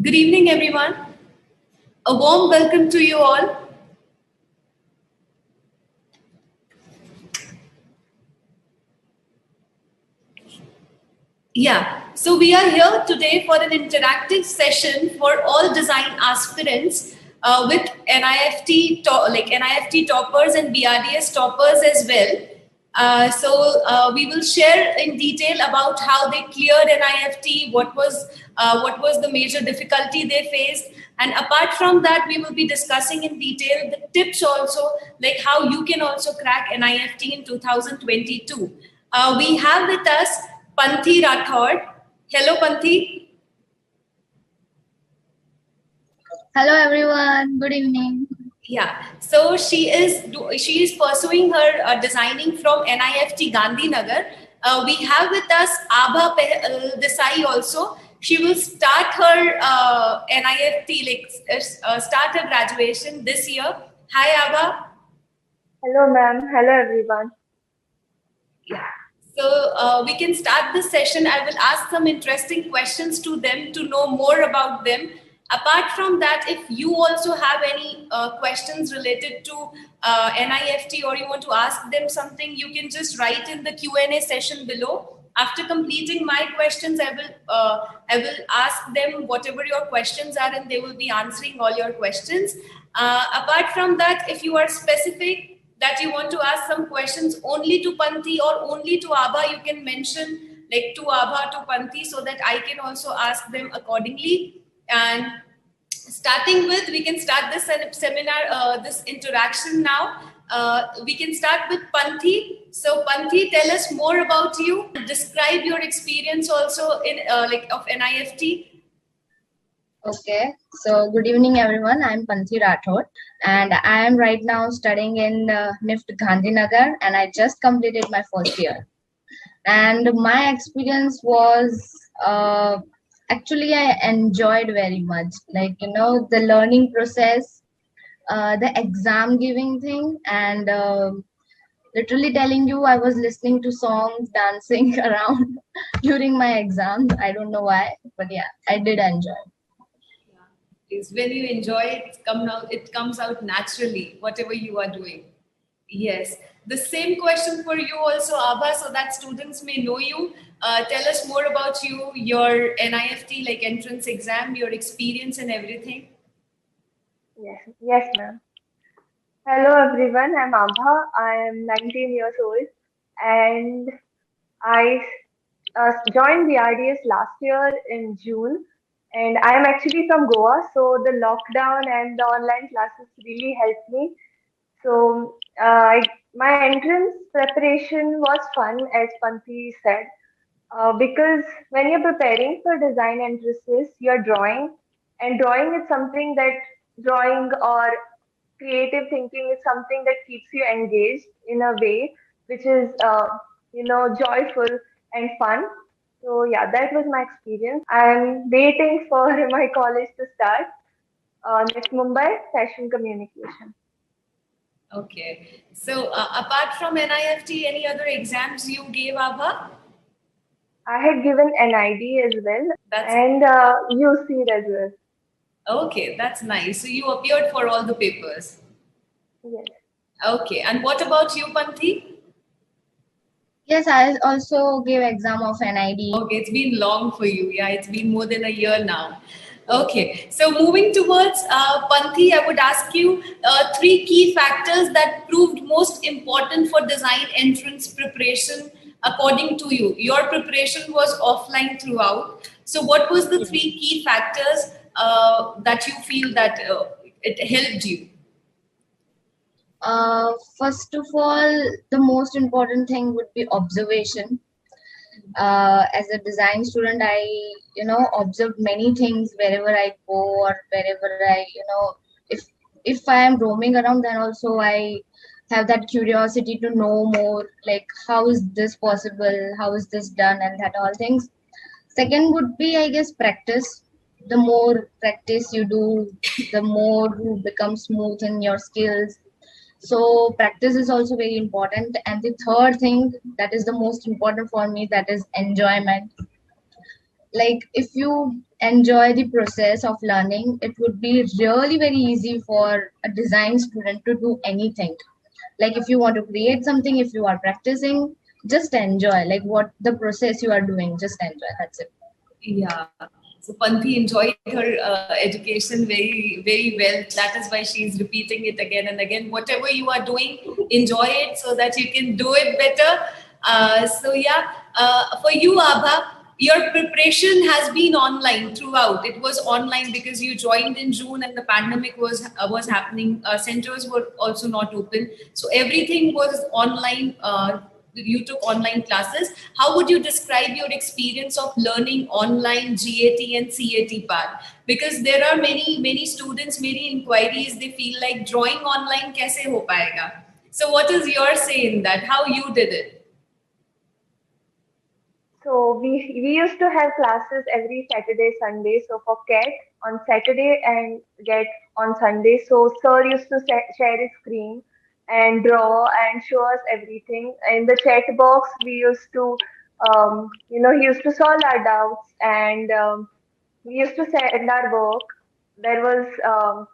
Good evening, everyone. A warm welcome to you all. So we are here today for an interactive session for all design aspirants with NIFT toppers and BRDS toppers as well. We will share in detail about how they cleared NIFT, what was the major difficulty they faced, and apart from that, we will be discussing in detail the tips also, like how you can also crack NIFT in 2022. We have with us Panthi Rathod. Hello, Panthi. Hello, everyone. Good evening. Yeah, so she is pursuing her designing from NIFT Gandhinagar. We have with us Aabha Phaldesai also. She will start her NIFT, start her graduation this year. Hi, Abha. Hello, ma'am. Hello, everyone. Yeah. So we can start this session. I will ask some interesting questions to them to know more about them. Apart from that, if you also have any questions related to NIFT or you want to ask them something, you can just write in the Q&A session below. After completing my questions, I will ask them whatever your questions are and they will be answering all your questions. Apart from that, if you are specific that you want to ask some questions only to Panthi or only to Abha, you can mention like to Abha, to Panthi, so that I can also ask them accordingly. And starting with, we can start this seminar, this interaction now. We can start with Panthi. So Panthi, tell us more about you. Describe your experience also in of NIFT. Okay, so good evening, everyone. I'm Panthi Rathod, and I am right now studying in NIFT Gandhinagar, and I just completed my first year. And my experience was actually I enjoyed very much, like the learning process, the exam giving thing, and literally telling you, I was listening to songs, dancing around during my exam. I don't know why, but yeah, I did enjoy. Is when you enjoy it, it comes out naturally, whatever you are doing. Yes. The same question for you also, Abha, so that students may know you. Tell us more about you, your NIFT, like entrance exam, your experience and everything. Yes, ma'am. Hello, everyone. I'm Abha. I am 19 years old and I joined the BRDS last year in June. And I am actually from Goa, so the lockdown and the online classes really helped me. So my entrance preparation was fun, as Panthi said, because when you're preparing for design entrances, you're drawing, and drawing is something that drawing or creative thinking is something that keeps you engaged in a way which is, joyful and fun. So yeah, that was my experience. I'm waiting for my college to start. NIFT Mumbai, Fashion Communication. Okay. So apart from NIFT, any other exams you gave, Abha? I had given NID as well, and UC as well. Okay, that's nice. So you appeared for all the papers? Yes. Okay. And what about you, Panthi? Yes, I also gave exam of NID. Okay, it's been long for you. Yeah, it's been more than a year now. Okay, so moving towards Panthi, I would ask you 3 key factors that proved most important for design entrance preparation according to you. Your preparation was offline throughout. So what was the 3 key factors that you feel that it helped you? First of all, the most important thing would be observation. As a design student, I observed many things wherever I go or wherever I if I am roaming around, then also I have that curiosity to know more, like how is this possible, how is this done, and that all things. Second would be, I guess, practice. The more practice you do, the more you become smooth in your skills. So practice is also very important. And the third thing that is the most important for me, that is enjoyment. Like if you enjoy the process of learning, it would be really very easy for a design student to do anything. Like if you want to create something, if you are practicing, just enjoy like what the process you are doing, just enjoy, that's it. Yeah. So Panthi enjoyed her education very well. That is why she is repeating it again and again. Whatever you are doing, enjoy it so that you can do it better. So yeah, for you, Abha, your preparation has been online throughout. It was online because you joined in June and the pandemic was happening. Centers were also not open, so everything was online. You took online classes. How would you describe your experience of learning online GAT and CAT part? Because there are many students, many inquiries, they feel like drawing online kaise ho payega. So what is your say in that? How you did it? So we used to have classes every Saturday, Sunday. So for CAT on Saturday and GAT on Sunday. So sir used to share his screen and draw and show us everything. In the chat box, we used to, he used to solve our doubts and we used to send our work. There was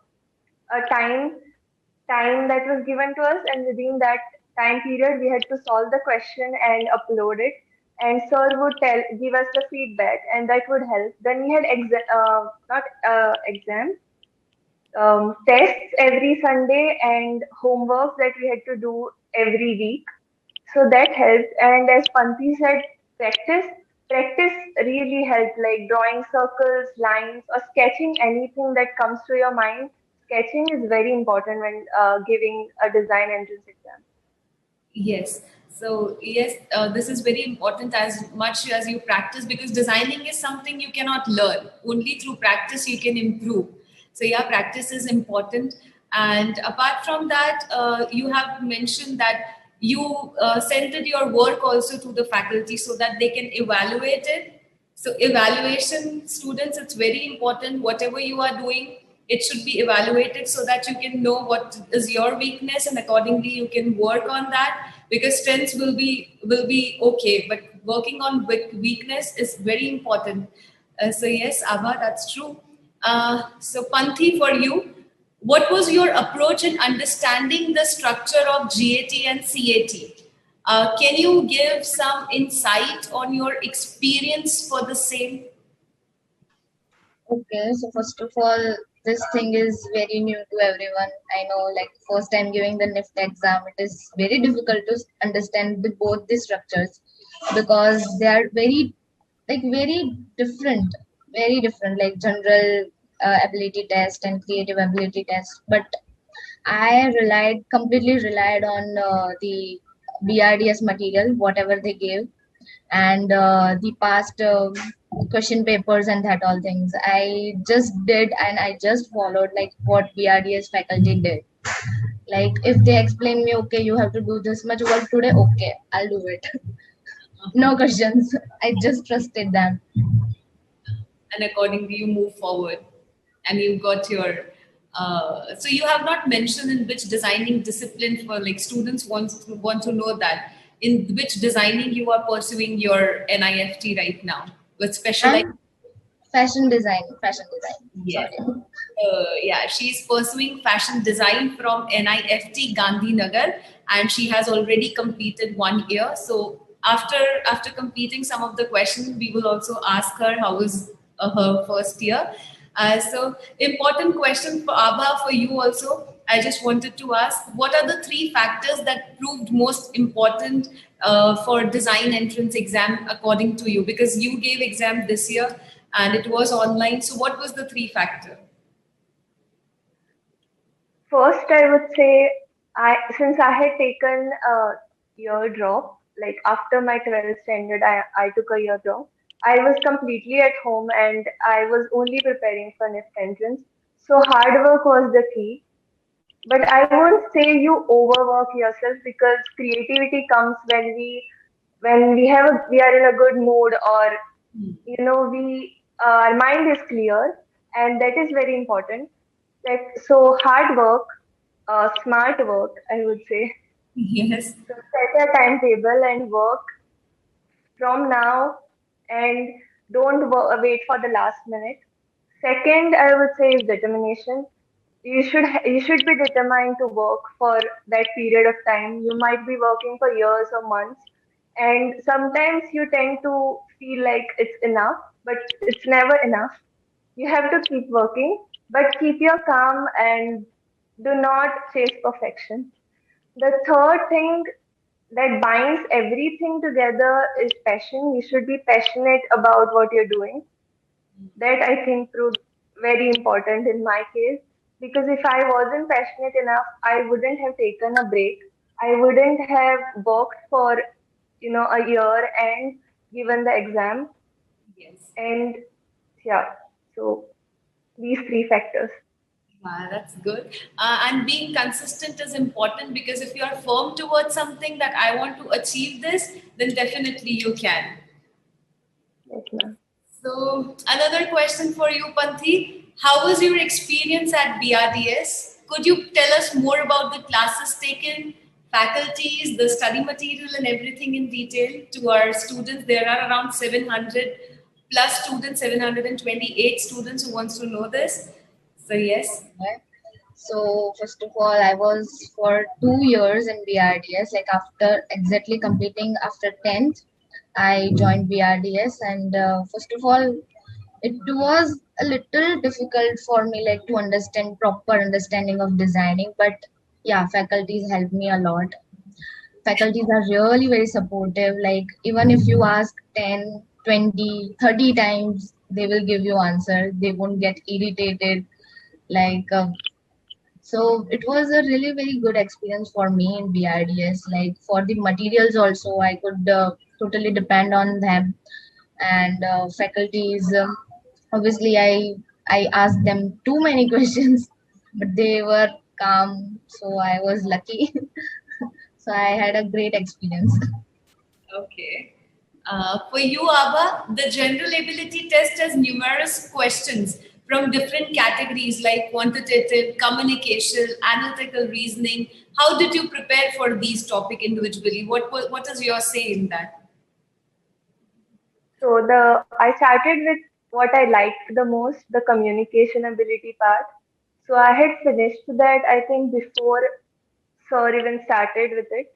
a time that was given to us, and within that time period we had to solve the question and upload it, and sir would give us the feedback, and that would help. Then we had not exams, tests every Sunday, and homework that we had to do every week. So that helped. And as Panthi said, practice practice really helped, like drawing circles, lines, or sketching anything that comes to your mind. Sketching is very important when giving a design entrance exam. Yes. So yes, this is very important as much as you practice, because designing is something you cannot learn. Only through practice you can improve. So yeah, practice is important. And apart from that, you have mentioned that you sent it your work also to the faculty so that they can evaluate it. So evaluation, students, it's very important. Whatever you are doing, it should be evaluated so that you can know what is your weakness, and accordingly you can work on that, because strengths will be okay, but working on weakness is very important. So yes, Abha, that's true. So Panthi, for you, what was your approach in understanding the structure of GAT and CAT? Can you give some insight on your experience for the same? Okay, so first of all, this thing is very new to everyone. I know, like first time giving the NIFT exam, it is very difficult to understand both the structures because they are very different, like general ability test and creative ability test. But I completely relied on the BRDS material, whatever they gave, and the past question papers and that all things. I just did and I just followed like what BRDS faculty did. Like if they explain me, okay, you have to do this much work today, okay, I'll do it. No questions. I just trusted them. And accordingly you move forward, and you got your so you have not mentioned in which designing discipline, for like students want to know that in which designing you are pursuing your NIFT right now, with specialized. And fashion design. Yes. Sorry. Yeah, she's pursuing fashion design from NIFT Gandhinagar, and she has already completed 1 year. So after completing some of the questions, we will also ask her how is her first year. So important question for Abha, for you also. I just wanted to ask, what are the 3 factors that proved most important for design entrance exam according to you? Because you gave exam this year and it was online. So what was the 3 factor? First, I would say, since I had taken a year drop, like after my 12th standard, I took a year drop. I was completely at home and I was only preparing for NIFT entrance. So hard work was the key. But I won't say you overwork yourself, because creativity comes when we are in a good mood, or we our mind is clear, and that is very important. Like, so hard work, smart work, I would say. Yes. So set a timetable and work from now, and Wait for the last minute. Second, I would say is determination. You should be determined to work for that period of time. You might be working for years or months, and sometimes you tend to feel like it's enough, but it's never enough. You have to keep working, but keep your calm and do not chase perfection. The third thing that binds everything together is passion. You should be passionate about what you're doing. That I think proved very important in my case, because if I wasn't passionate enough, I wouldn't have taken a break. I wouldn't have worked for a year and given the exam. Yes. And yeah, so these three factors. That's good. And being consistent is important, because if you are firm towards something that I want to achieve this, then definitely you can. Yes, ma'am. So another question for you, Panthi. How was your experience at BRDS? Could you tell us more about the classes taken, faculties, the study material and everything in detail to our students? There are around 700 plus students, 728 students who wants to know this. So yes. So first of all, I was for 2 years in BRDS. Like after exactly completing after 10th, I joined BRDS, and first of all, it was a little difficult for me, like to understand proper understanding of designing. But yeah, faculties helped me a lot. Faculties are really very supportive. Like even if you ask 10, 20, 30 times, they will give you answer. They won't get irritated. Like so it was a really very good experience for me in BRDS. Like for the materials also, I could totally depend on them, and faculties. Obviously, I asked them too many questions, but they were calm, so I was lucky. So I had a great experience. Okay. For you, Abha, the general ability test has numerous questions from different categories like quantitative, communication, analytical reasoning. How did you prepare for these topics individually? What is your say in that? So I started with what I liked the most, the communication ability part. So I had finished that I think before Sir even started with it.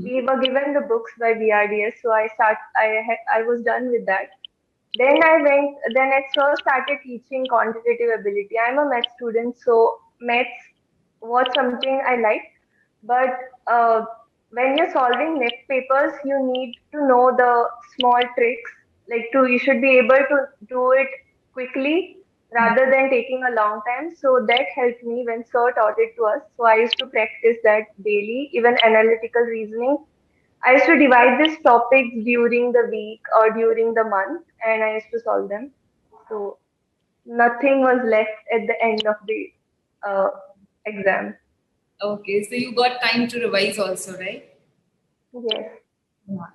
We were given the books by BRDS, so I was done with that. Then at Sir started teaching quantitative ability. I'm a math student, so maths was something I liked. But when you're solving NIFT papers, you need to know the small tricks. You should be able to do it quickly rather than taking a long time. So that helped me when Sir taught it to us. So I used to practice that daily, even analytical reasoning. I used to divide these topics during the week or during the month, and I used to solve them. So nothing was left at the end of the uh, exam. Okay, so you got time to revise also, right? Yes. Yeah.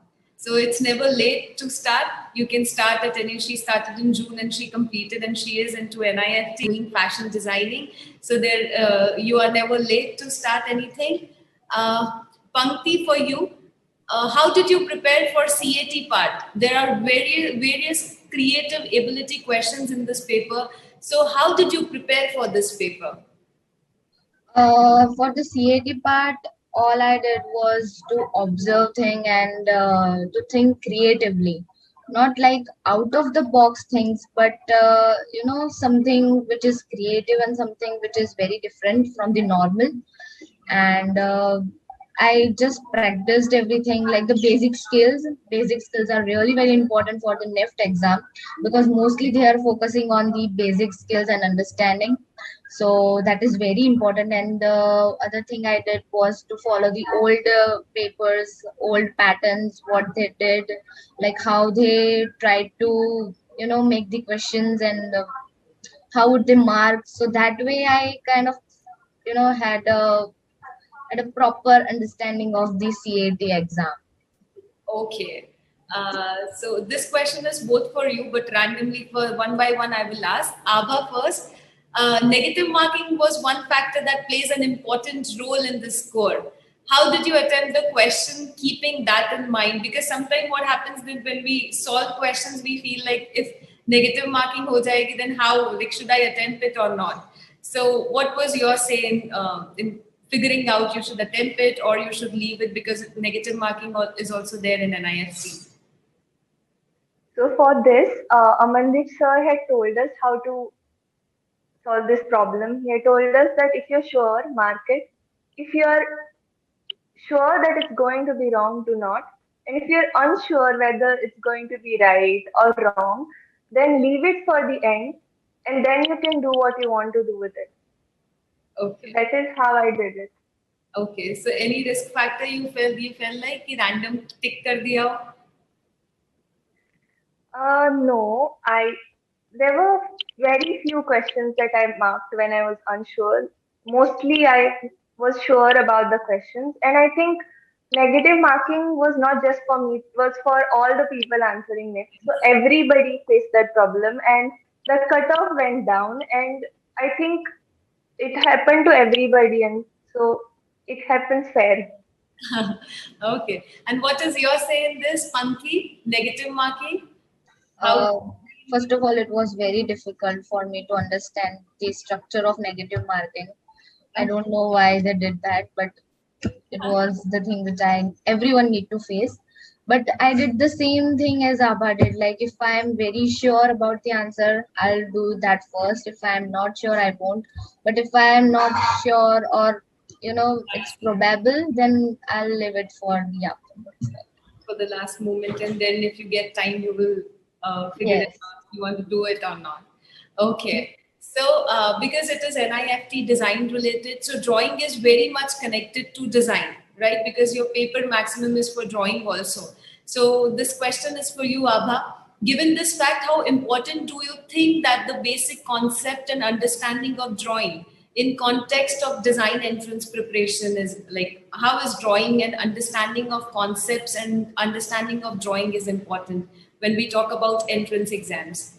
So it's never late to start. You can start at any. She started in June and she completed, and she is into NIFT doing fashion designing. So there, you are never late to start anything. Pankti, for you, how did you prepare for CAT part? There are various creative ability questions in this paper. So how did you prepare for this paper? For the CAT part, all I did was to observe things and to think creatively. Not like out of the box things, but something which is creative and something which is very different from the normal. And I just practiced everything like the basic skills. Basic skills are really very important for the NIFT exam, because mostly they are focusing on the basic skills and understanding. So that is very important. And the other thing I did was to follow the old papers, old patterns, what they did, like how they tried to make the questions, and how would they mark. So that way I kind of had a proper understanding of the CAT exam. Okay. So this question is both for you, but randomly for one by one, I will ask. Abha first. Negative marking was one factor that plays an important role in this score. how did you attempt the question keeping that in mind? Because sometimes what happens is when we solve questions, we feel like if negative marking ho jayegi, then how, like, should I attempt it or not? So what was your say in figuring out you should attempt it or you should leave it, because negative marking is also there in NIFT? So for this, Amandeep sir had told us how to solve this problem. He had told us that if you're sure, mark it. If you're sure that it's going to be wrong, do not. And if you're unsure whether it's going to be right or wrong, then leave it for the end, and then you can do what you want to do with it. Okay. That is how I did it. Okay. So any risk factor you felt like कि random tick कर दिया? No, there were very few questions that I marked when I was unsure. Mostly I was sure about the questions, and I think negative marking was not just for me, it was for all the people answering it. So everybody faced that problem, and the cutoff went down, and I think it happened to everybody, and so it happened fair. Okay. And what is your say in this, Panthi? Negative marking? First of all, it was very difficult for me to understand the structure of negative marking. I don't know why they did that, but it was the thing which everyone need to face. But I did the same thing as Abha did. Like if I am very sure about the answer, I'll do that first. If I am not sure, I won't. But if I am not sure or it's probable, then I'll leave it for the afterwards. For the last moment, and then if you get time, you will figure it out if you want to do it or not. Okay. So because it is NIFT design related, so drawing is very much connected to design, right? Because your paper maximum is for drawing also. So this question is for you, Abha. Given this fact, how important do you think that the basic concept and understanding of drawing in context of design entrance preparation is, like, how is drawing and understanding of concepts and understanding of drawing is important when we talk about entrance exams?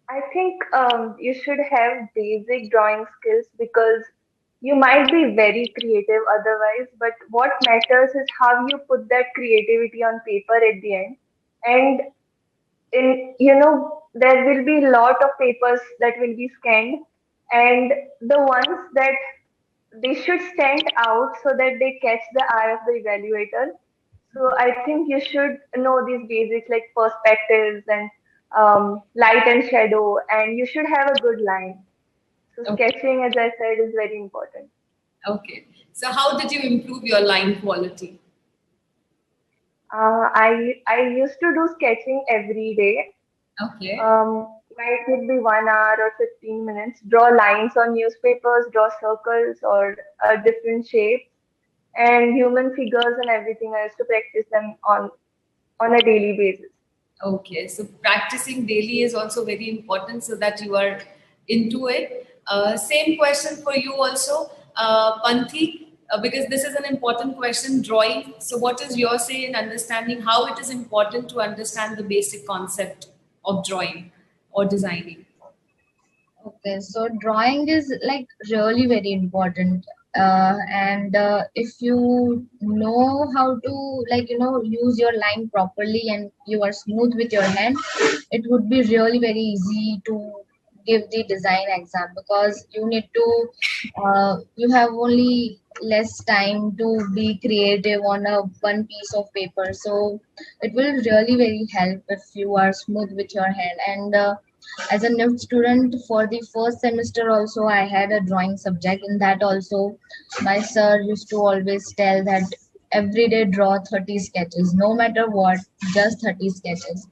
I think you should have basic drawing skills, because you might be very creative otherwise, but what matters is how you put that creativity on paper at the end. And there will be a lot of papers that will be scanned, and the ones that they should stand out so that they catch the eye of the evaluator. So I think you should know these basics like perspectives and light and shadow, and you should have a good line. So sketching, as I said, is very important. Okay. So how did you improve your line quality? I used to do sketching every day. Okay. Might would be 1 hour or 15 minutes. Draw lines on newspapers, draw circles or different shapes, and human figures and everything. I used to practice them on a daily basis. Okay, so practicing daily is also very important so that you are into it. Same question for you also, Panthi, because this is an important question, drawing. So what is your say in understanding how it is important to understand the basic concept of drawing or designing? Okay, so drawing is like really very important. And if you know how to use your line properly and you are smooth with your hand, it would be really very easy to give the design exam, because you need to you have only less time to be creative on one piece of paper. So it will really very help if you are smooth with your hand. And as a NIFT student for the first semester also, I had a drawing subject. In that also, my sir used to always tell that every day draw 30 sketches, no matter what, just 30 sketches.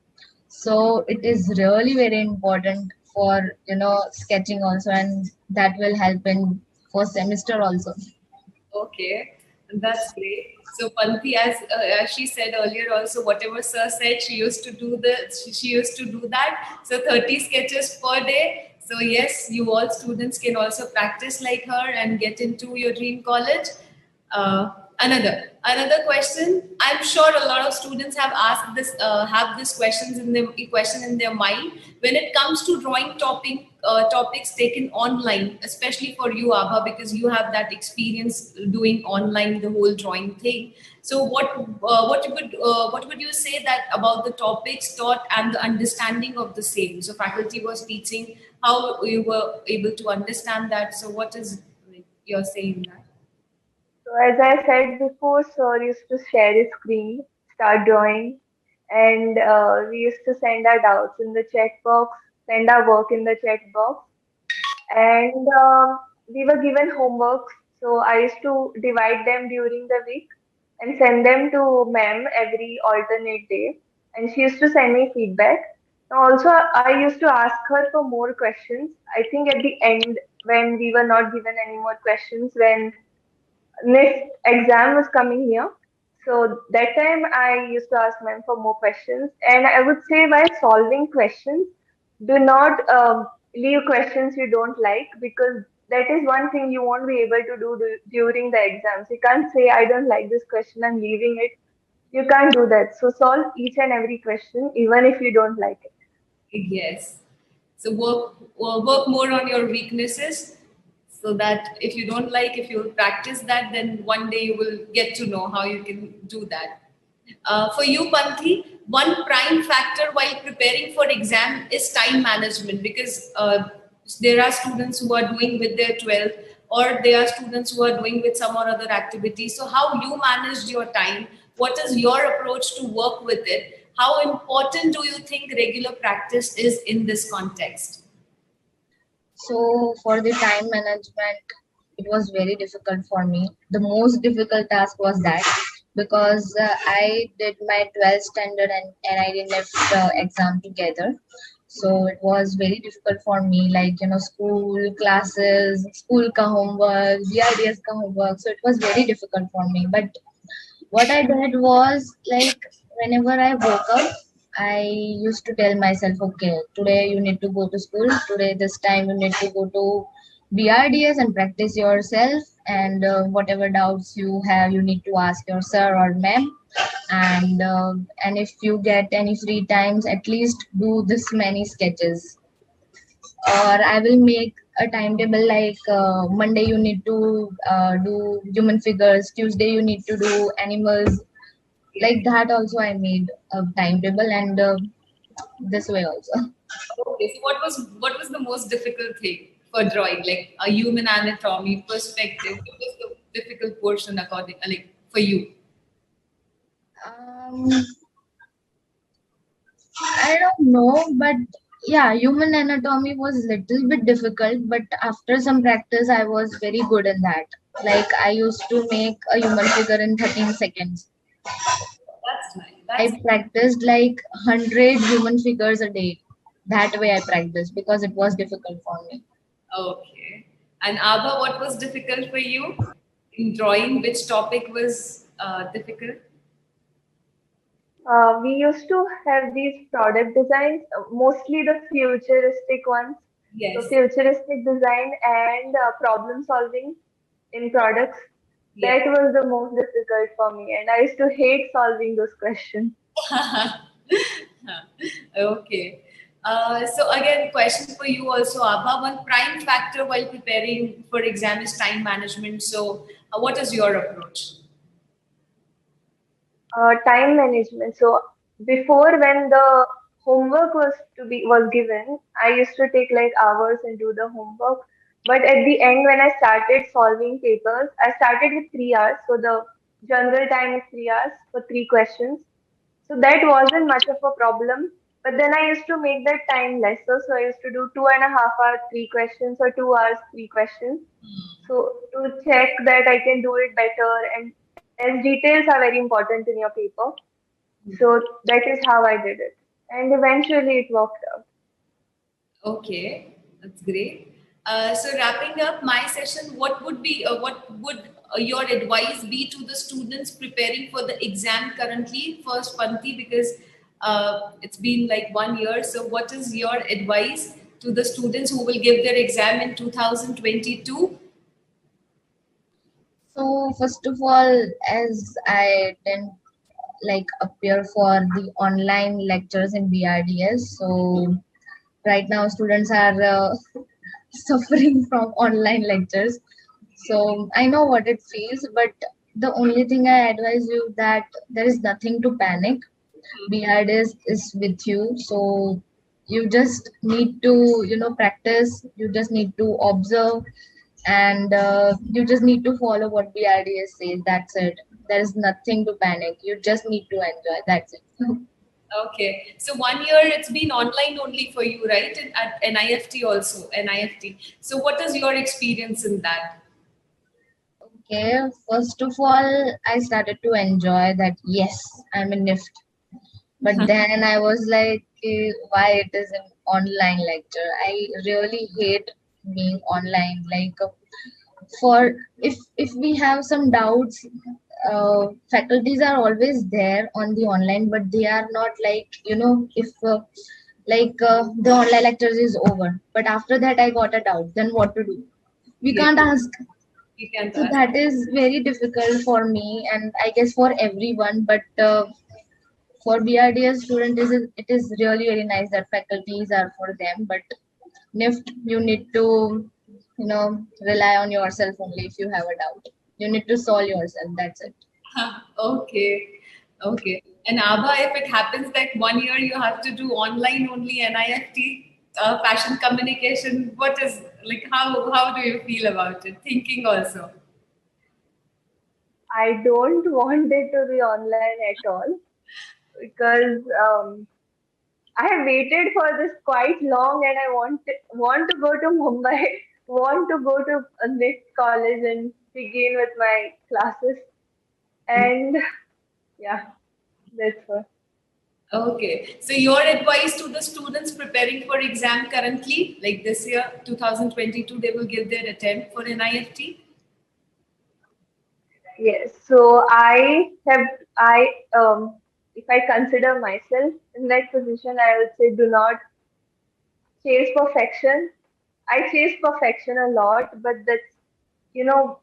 So it is really very important for sketching also, and that will help in first semester also. Okay, that's great. So Panthi, as she said earlier, also whatever sir said, she used to do she used to do that. So 30 sketches per day. So yes, you all students can also practice like her and get into your dream college. Another, Another question. I'm sure a lot of students have asked this, have this question in their mind. When it comes to drawing topics taken online, especially for you, Abha, because you have that experience doing online the whole drawing thing. So what would you say that about the topics taught and the understanding of the same? So faculty was teaching, how you were able to understand that. So what is your saying that? So as I said before, sir used to share his screen, start drawing, and we used to send our doubts in the chat box, send our work in the chat box, and we were given homeworks. So I used to divide them during the week and send them to ma'am every alternate day, and she used to send me feedback. Also, I used to ask her for more questions. I think at the end, when we were not given any more questions, when NIFT exam was coming here. So that time I used to ask ma'am for more questions. And I would say while solving questions, do not leave questions you don't like, because that is one thing you won't be able to do during the exams. You can't say, I don't like this question, I'm leaving it. You can't do that. So solve each and every question, even if you don't like it. Yes. So work more on your weaknesses, so that if you don't like, if you practice that, then one day you will get to know how you can do that. For you, Panthi, one prime factor while preparing for exam is time management, because there are students who are doing with their 12th, or there are students who are doing with some or other activity. So how you managed your time? What is your approach to work with it? How important do you think regular practice is in this context? So for the time management, it was very difficult for me. The most difficult task was that, because I did my 12th standard and NID NIFT exam together. So it was very difficult for me, like, school classes, school ka homework, BRDS ka homework. So it was very difficult for me. But what I did was, like, whenever I woke up, I used to tell myself, okay, today you need to go to school. Today, this time you need to go to BRDS and practice yourself. And whatever doubts you have, you need to ask your sir or ma'am. And if you get any free times, at least do this many sketches. Or I will make a timetable, like Monday you need to do human figures, Tuesday you need to do animals. Like that also I made a timetable, and this way also. Okay, so what was the most difficult thing for drawing, like a human anatomy perspective? What was the difficult portion according, like for you? um, I don't know, but yeah, human anatomy was little bit difficult, but after some practice I was very good in that. Like I used to make a human figure in 13 seconds. That's nice. I practiced like 100 human figures a day. That way I practiced, because it was difficult for me. Okay. And Abha, what was difficult for you in drawing? Which topic was difficult? We used to have these product designs, mostly the futuristic ones. So Yes. futuristic design and problem solving in products. Yes. That was the most difficult for me, and I used to hate solving those questions. Okay. So again, question for you also, Abha. One prime factor while preparing for exam is time management. So what is your approach? Time management. So before, when the homework was given, I used to take like hours and do the homework. But at the end, when I started solving papers, I started with 3 hours. So the general time is 3 hours for three questions. So that wasn't much of a problem. But then I used to make that time lesser. So I used to do 2.5 hours, three questions, or 2 hours, three questions. So to check that I can do it better, and as details are very important in your paper. So that is how I did it. And eventually it worked out. Okay, that's great. So wrapping up my session, what would your advice be to the students preparing for the exam currently? First, Panthi, because it's been like 1 year. So what is your advice to the students who will give their exam in 2022? So first of all, as I didn't like appear for the online lectures in BRDS, so right now students are suffering from online lectures. So I know what it feels, but the only thing I advise you that there is nothing to panic. BRDS is with you, so you just need to practice. You just need to observe, and you just need to follow what BRDS says. That's it. There is nothing to panic. You just need to enjoy. That's it. Okay, so 1 year it's been online only for you, right? And at NIFT also, NIFT. So what is your experience in that? Okay, first of all, I started to enjoy that. Yes, I'm in NIFT, but then I was like, why it is an online lecture? I really hate being online. Like, for if we have some doubts, faculties are always there on the online, but they are not like if the online lectures is over, but after that I got a doubt, then what to do? We Yes, can't ask. you can So ask. that is very difficult for me, and I guess for everyone. But for BRDS student, it is really very nice that faculties are for them. But NIFT, you need to rely on yourself only if you have a doubt. You need to solve yourself. That's it. Okay, okay. And Abha, if it happens that 1 year you have to do online only NIFT, fashion communication, what is like? How do you feel about it? Thinking also. I don't want it to be online at all because I have waited for this quite long, and I want to go to Mumbai, want to go to a NIFT college and begin with my classes. And yeah, that's all. Okay. So your advice to the students preparing for exam currently, like this year, 2022, they will give their attempt for NIFT? Yes. So I if I consider myself in that position, I would say do not chase perfection. I chase perfection a lot, but that's you know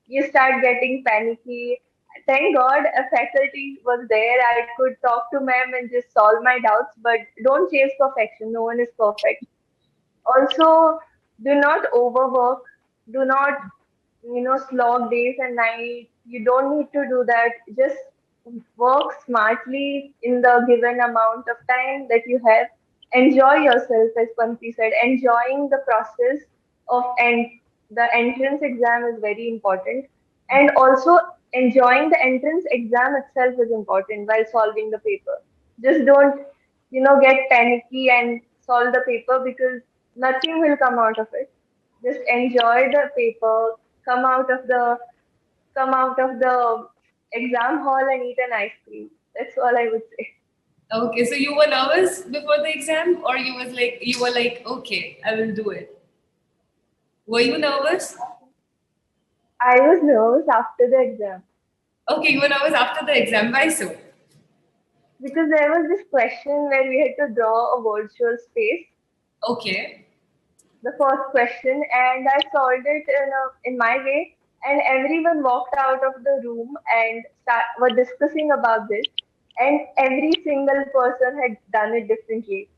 you start getting panicky. Thank God a faculty was there. I could talk to ma'am and just solve my doubts, but don't chase perfection. No one is perfect. Also, do not overwork. Do not, slog days and nights. You don't need to do that. Just work smartly in the given amount of time that you have. Enjoy yourself, as Panthi said. Enjoying the process of and the entrance exam is very important, and also enjoying the entrance exam itself is important while solving the paper. Just don't, get panicky and solve the paper because nothing will come out of it. Just enjoy the paper, come out of the come out of the exam hall and eat an ice cream. That's all I would say. Okay. So you were nervous before the exam, or you were like, okay, I will do it. Were you nervous? I was nervous after the exam Okay, you were nervous after the exam. Why so? because there was this question where we had to draw a virtual space, Okay. the first question, and I solved it in my way. And everyone walked out of the room and were discussing about this. And every single person had done it differently.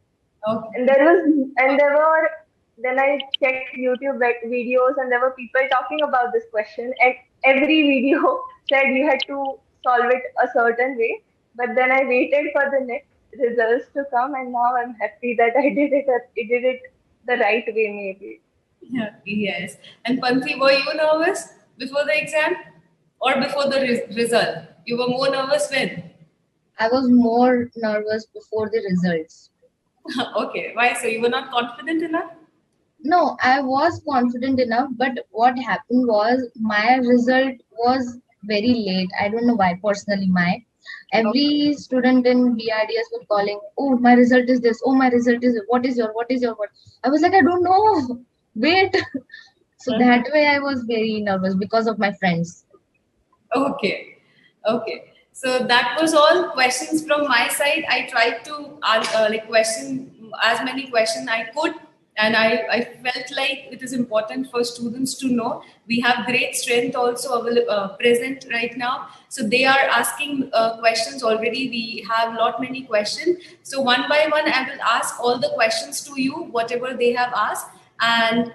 Okay. And there were then I checked YouTube videos, and there were people talking about this question, and every video said you had to solve it a certain way. But then I waited for the next results to come, and now I'm happy that I did it the right way, maybe. Yeah, yes. And Panthi, were you nervous before the exam or before the result? You were more nervous when? I was more nervous before the results. Okay. Why? So you were not confident enough? No, I was confident enough, but what happened was my result was very late. I don't know why, personally, my every student in BRDS was calling, oh, my result is this, oh, my result is what is your what? I was like, I don't know. Wait. So Okay. that way I was very nervous because of my friends. Okay. Okay. So that was all questions from my side. I tried to question as many questions I could, And I felt like it is important for students to know. We have great strength also present right now. So they are asking questions already. We have many questions. So one by one, I will ask all the questions to you, whatever they have asked. And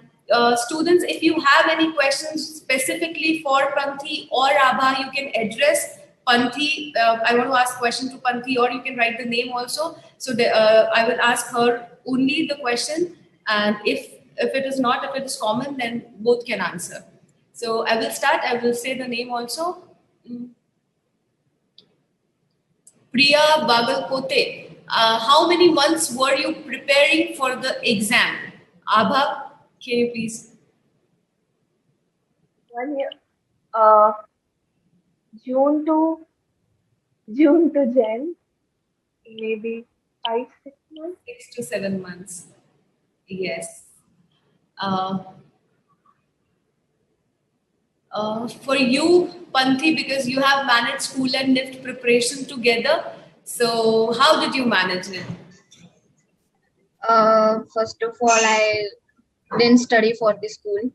students, if you have any questions specifically for Panthi or Abha, you can address Panthi. I want to ask question to Panthi, or you can write the name also. So I will ask her only the question. And if it is not, if it is common, then both can answer. So I will start. I will say the name also. Priya Bagalkote. How many months were you preparing for the exam? Abha, can you please? 1 year. June to Jan, maybe 5-6 months. 6 to 7 months. Yes. For you, Panthi, because you have managed school and NIFT preparation together, so how did you manage it? First of all, I didn't study for the school.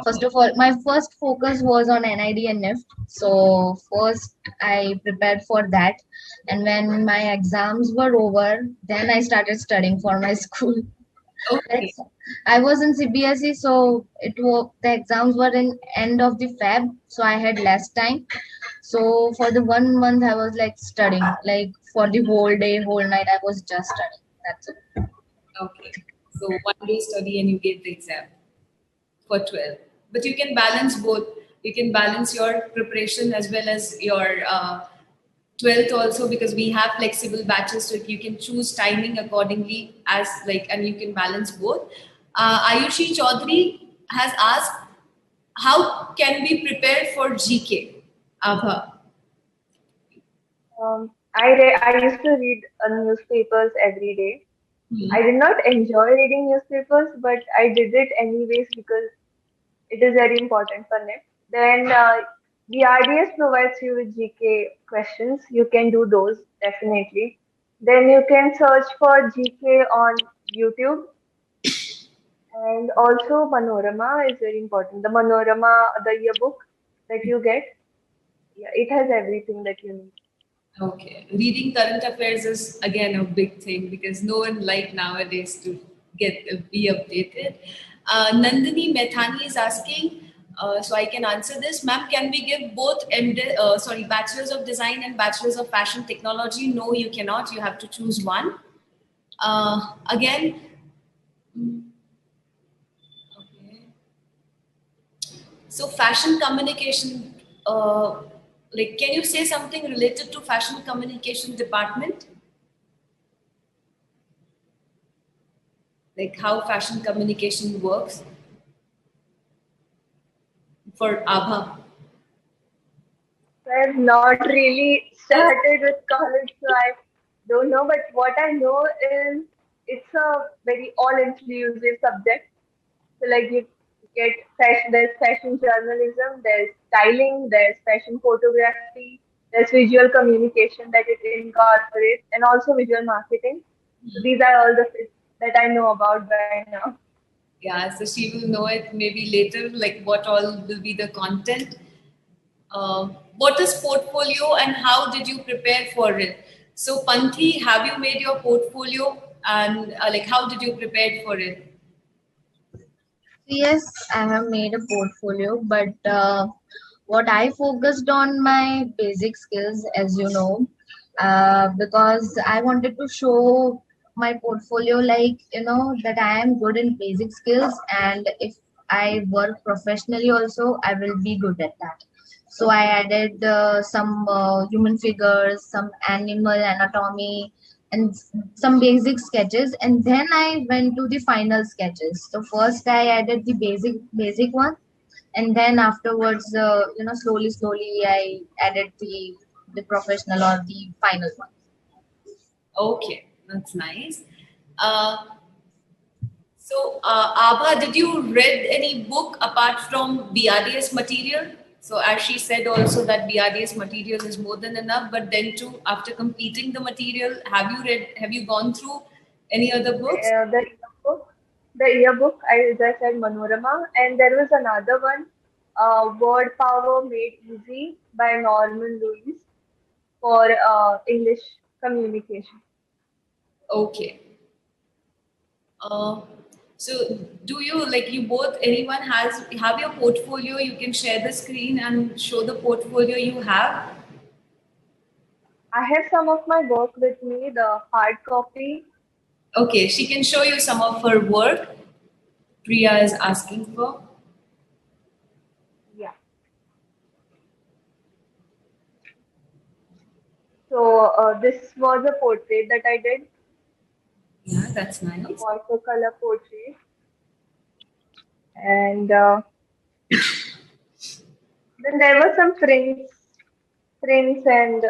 First of all, my first focus was on NID and NIFT. So first I prepared for that. And when my exams were over, then I started studying for my school. Okay. I was in CBSE, so the exams were in end of the Feb, so I had less time. So for the 1 month, I was like studying, like for the whole day, whole night, I was just studying. That's it. Okay. So 1 day study and you get the exam for 12. But you can balance both. You can balance your preparation as well as your 12th also, because we have flexible batches, so you can choose timing accordingly and you can balance both. Ayushi Chaudhary has asked, how can we prepare for GK? Abha. I used to read newspapers every day. I did not enjoy reading newspapers, but I did it anyways because it is very important for NIFT. Then the RDS provides you with GK questions. You can do those definitely. Then you can search for GK on YouTube. And also Manorama is very important. The Manorama, the yearbook that you get, yeah, it has everything that you need. Okay. Reading current affairs is again a big thing because no one like nowadays to be updated. Nandini Methani is asking, so I can answer this. Ma'am, can we give both Bachelors of Design and Bachelors of Fashion Technology? No, you cannot. You have to choose one. Again, okay. So fashion communication, can you say something related to fashion communication department? Like how fashion communication works for Abha? I've not really started with college, so I don't know. But what I know is it's a very all-inclusive subject. So like you get fashion, there's fashion journalism, there's styling, there's fashion photography, there's visual communication that it incorporates, and also visual marketing. So these are all the fields that I know about right now. Yeah, so she will know it maybe later, like what all will be the content. What is portfolio and how did you prepare for it? So Panthi, have you made your portfolio and how did you prepare for it? Yes, I have made a portfolio, but what I focused on my basic skills, as you know, because I wanted to show my portfolio that I am good in basic skills, and if I work professionally also, I will be good at that. So I added some human figures, some animal anatomy, and some basic sketches, and then I went to the final sketches. So first I added the basic one, and then afterwards slowly I added the professional or the final one. Okay, that's nice. So Abha, did you read any book apart from BRDS material? So as she said also that BRDS material is more than enough, but then too, after completing the material, have you gone through any other books? The book? the yearbook, as I said, Manorama, and there was another one, Word Power Made Easy by Norman Lewis for English communication. Okay. So do you, like, you both, anyone have your portfolio? You can share the screen and show the portfolio you have. I have some of my work with me, the hard copy. Okay, she can show you some of her work Priya is asking for. Yeah. So this was a portrait that I did, Yeah, that's a nice. watercolor portrait. And then there were some prints and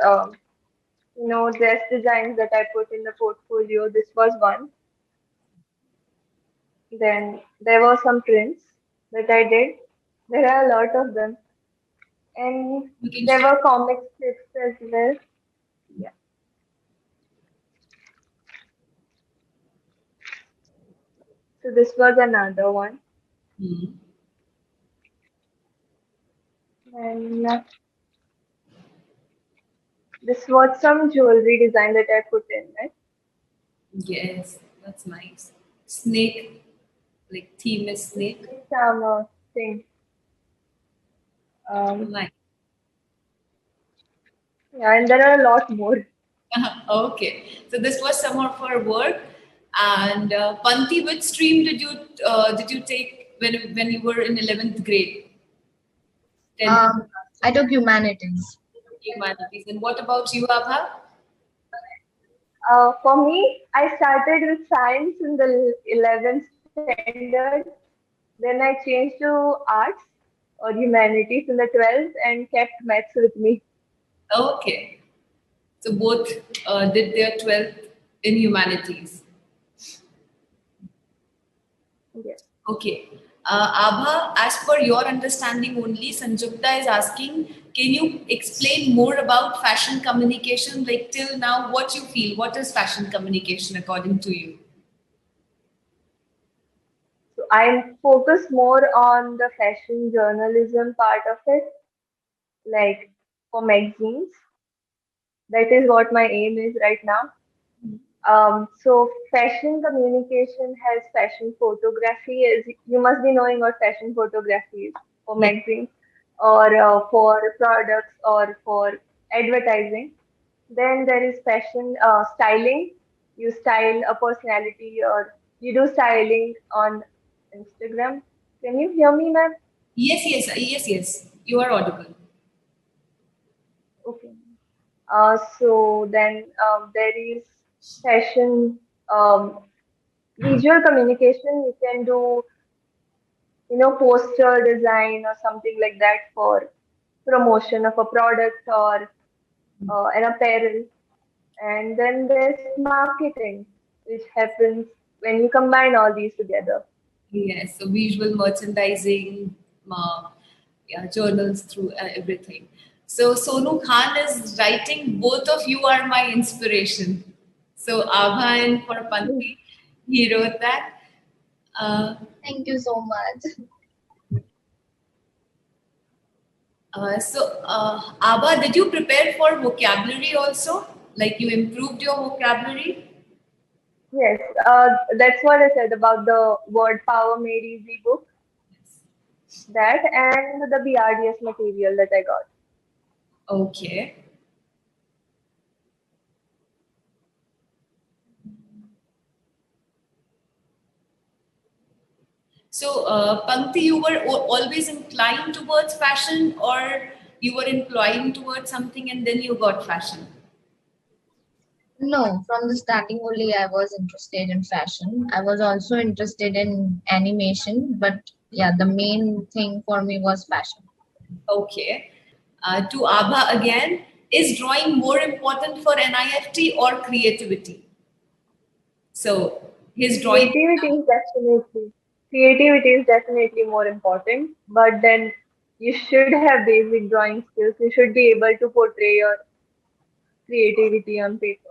dress designs that I put in the portfolio. This was one. Then there were some prints that I did. There are a lot of them. And You can there share. were comic strips as well. Yeah. So this was another one. Hmm. And this was some jewelry design that I put in, right? Yes, that's nice. Snake, like theme is snake. Some thing. Nice. Yeah, and there are a lot more. Okay, so this was some of her work. And Panthi, which stream did you take when you were in 11th grade? 10th I took humanities. humanities. And what about you, Abha? For me, I started with science in the 11th standard. Then I changed to arts or humanities in the 12th and kept maths with me. Okay, so both did their 12th in humanities. Yes. Okay. Abha, as per your understanding only, Sanjukta is asking, can you explain more about fashion communication? Like till now, what you feel? What is fashion communication according to you? So I focus more on the fashion journalism part of it, like for magazines. That is what my aim is right now. So fashion communication has fashion photography. As you must be knowing what fashion photography is for Yes. magazines or for products or for advertising. Then there is fashion styling. You style a personality or you do styling on Instagram. Can you hear me, ma'am? Yes. You are audible. Okay. So then there is fashion visual communication. You can do poster design or something like that for promotion of a product or an apparel. And then there's marketing, which happens when you combine all these together. Yes, so visual merchandising, uh, yeah, journals through everything. So Sonu Khan is writing, both of you are my inspiration. So Abha and for Panthi, he wrote that. Uh, Thank you so much. Abha, did you prepare for vocabulary also? Like you improved your vocabulary? Yes, that's what I said about the Word Power Made Easy book, that and the BRDS material that I got. Okay. So, Pankti, you were always inclined towards fashion, or you were inclined towards something and then you got fashion? No, from the starting only I was interested in fashion. I was also interested in animation, but yeah, the main thing for me was fashion. Okay. To Abha again, is drawing more important for NIFT or creativity? So, his drawing. Creativity is definitely more important, but then you should have basic drawing skills. You should be able to portray your creativity on paper.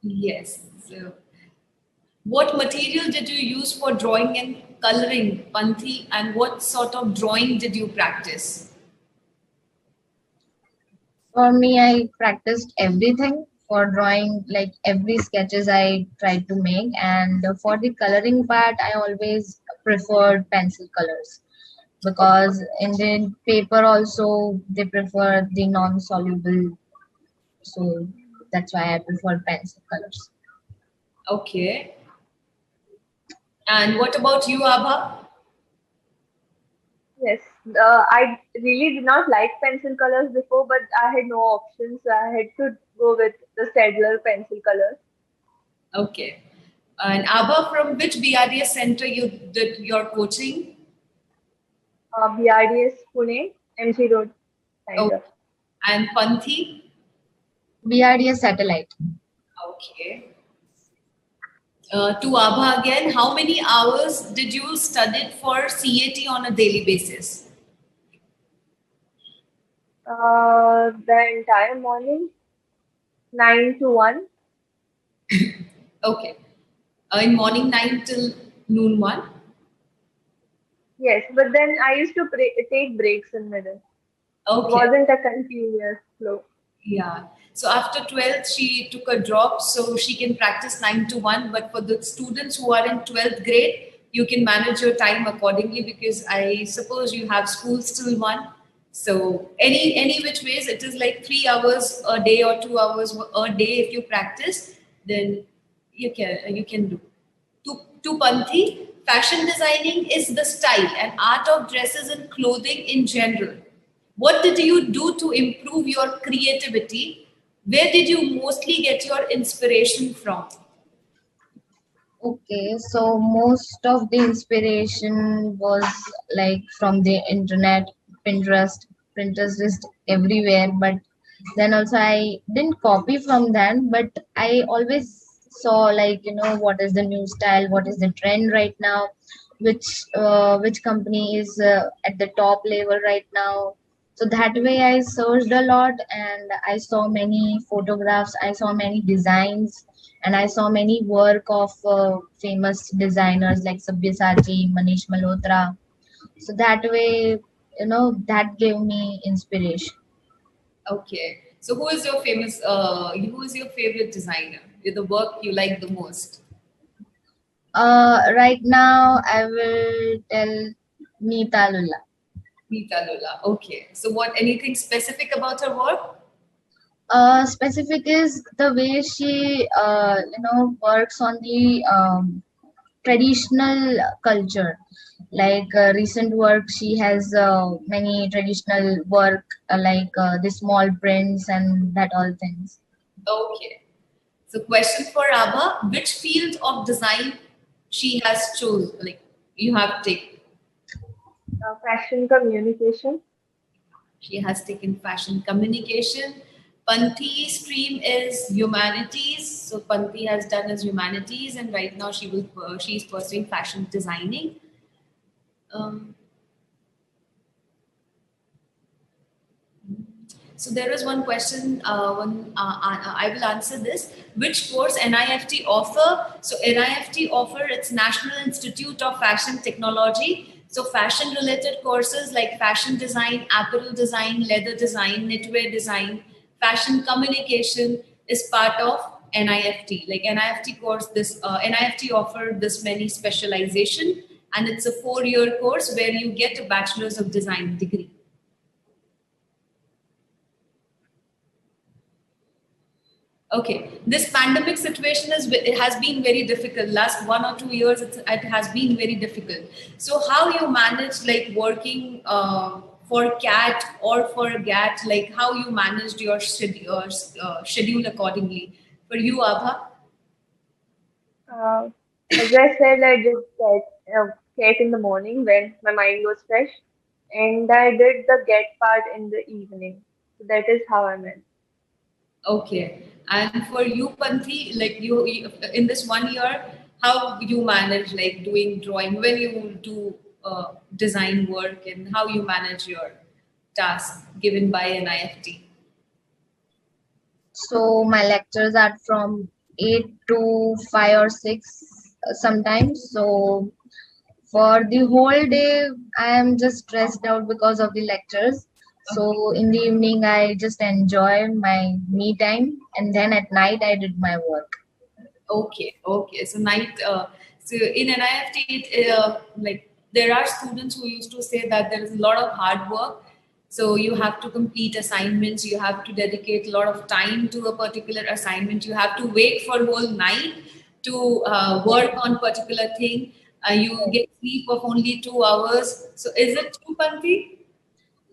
Yes. So, What material did you use for drawing and coloring, Panthi, and what sort of drawing did you practice? For me, I practiced everything for drawing, like every sketches I tried to make. And for the coloring part, I always preferred pencil colors because in the paper also they prefer the non-soluble. So that's why I prefer pencil colors. Okay. And what about you, Abha? Yes, I really did not like pencil colors before, but I had no options, so I had to go with the Stedler pencil colors. Okay. And Abha, from which BRDS center you did your coaching? BRDS Pune, MG Road, Oh, kind of. and Panthi? BRDS satellite. Okay. To Abha again, how many hours did you study for CAT on a daily basis? The entire morning, 9 to 1. Okay. In morning 9 till noon 1? Yes, but then I used to take breaks in middle. It Okay. wasn't a continuous flow. Yeah. So after 12th, she took a drop so she can practice 9 to 1. But for the students who are in 12th grade, you can manage your time accordingly because I suppose you have school till 1. So any which ways, it is like 3 hours a day or 2 hours a day. If you practice, then you can do. To Panthi, fashion designing is the style and art of dresses and clothing in general. What did you do to improve your creativity? Where did you mostly get your inspiration from? Okay, so most of the inspiration was like from the internet, Pinterest is everywhere. But then also I didn't copy from that, but I always saw like what is the new style, what is the trend right now, which company is at the top level right now. So that way I searched a lot and I saw many photographs, I saw many designs, and I saw many work of famous designers like Sabyasachi, Manish Malhotra. So that way, that gave me inspiration. Okay. So who is your favorite designer? The work you like the most? Right now, I will tell Meeta Lulla. Nita Lola. Okay. So anything specific about her work? Specific is the way she, works on the traditional culture. Like recent work, she has many traditional work like the small prints and that all things. Okay. So question for Abha, which field of design she has chosen? Like you have taken. Fashion communication. She has taken fashion communication. Panthi stream is humanities. So Panthi has done as humanities, and right now she's pursuing fashion designing. Um, so there is one question. I will answer this. Which course NIFT offer? So NIFT offer its National Institute of Fashion Technology. So fashion related courses like fashion design, apparel design, leather design, knitwear design, fashion communication is part of NIFT. Like NIFT course, this NIFT offer this many specialization, and it's a 4-year course where you get a bachelor's of design degree. Okay, this pandemic situation it has been very difficult. Last 1 or 2 years, it has been very difficult. So, how you manage like working for CAT or for GAT? Like how you managed your schedule accordingly? For you, Abha? Uh, as I said, I did get in the morning when my mind was fresh, and I did the get part in the evening. So that is how I meant. Okay, and for you, Panthi, like you in this 1 year, how you manage like doing drawing when you do design work, and how you manage your task given by an IFT? So my lectures are from 8 to 5 or 6. sometimes. So for the whole day, I am just stressed out because of the lectures. So in the evening, I just enjoy my me time, and then at night, I did my work. Okay, okay. So night. So in NIFT, like there are students who used to say that there is a lot of hard work. So you have to complete assignments. You have to dedicate a lot of time to a particular assignment. You have to wait for whole night to work on particular thing. You get sleep of only 2 hours. So is it true, Panthi?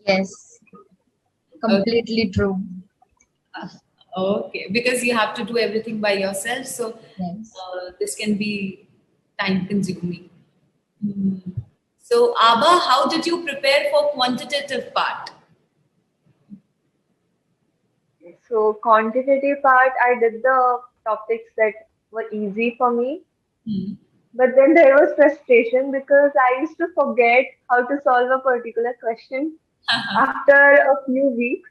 Yes, completely true. Okay, because you have to do everything by yourself, so Yes. this can be time consuming. So, Abha, how did you prepare for quantitative part? So quantitative part, I did the topics that were easy for me. But then there was frustration because I used to forget how to solve a particular question after a few weeks.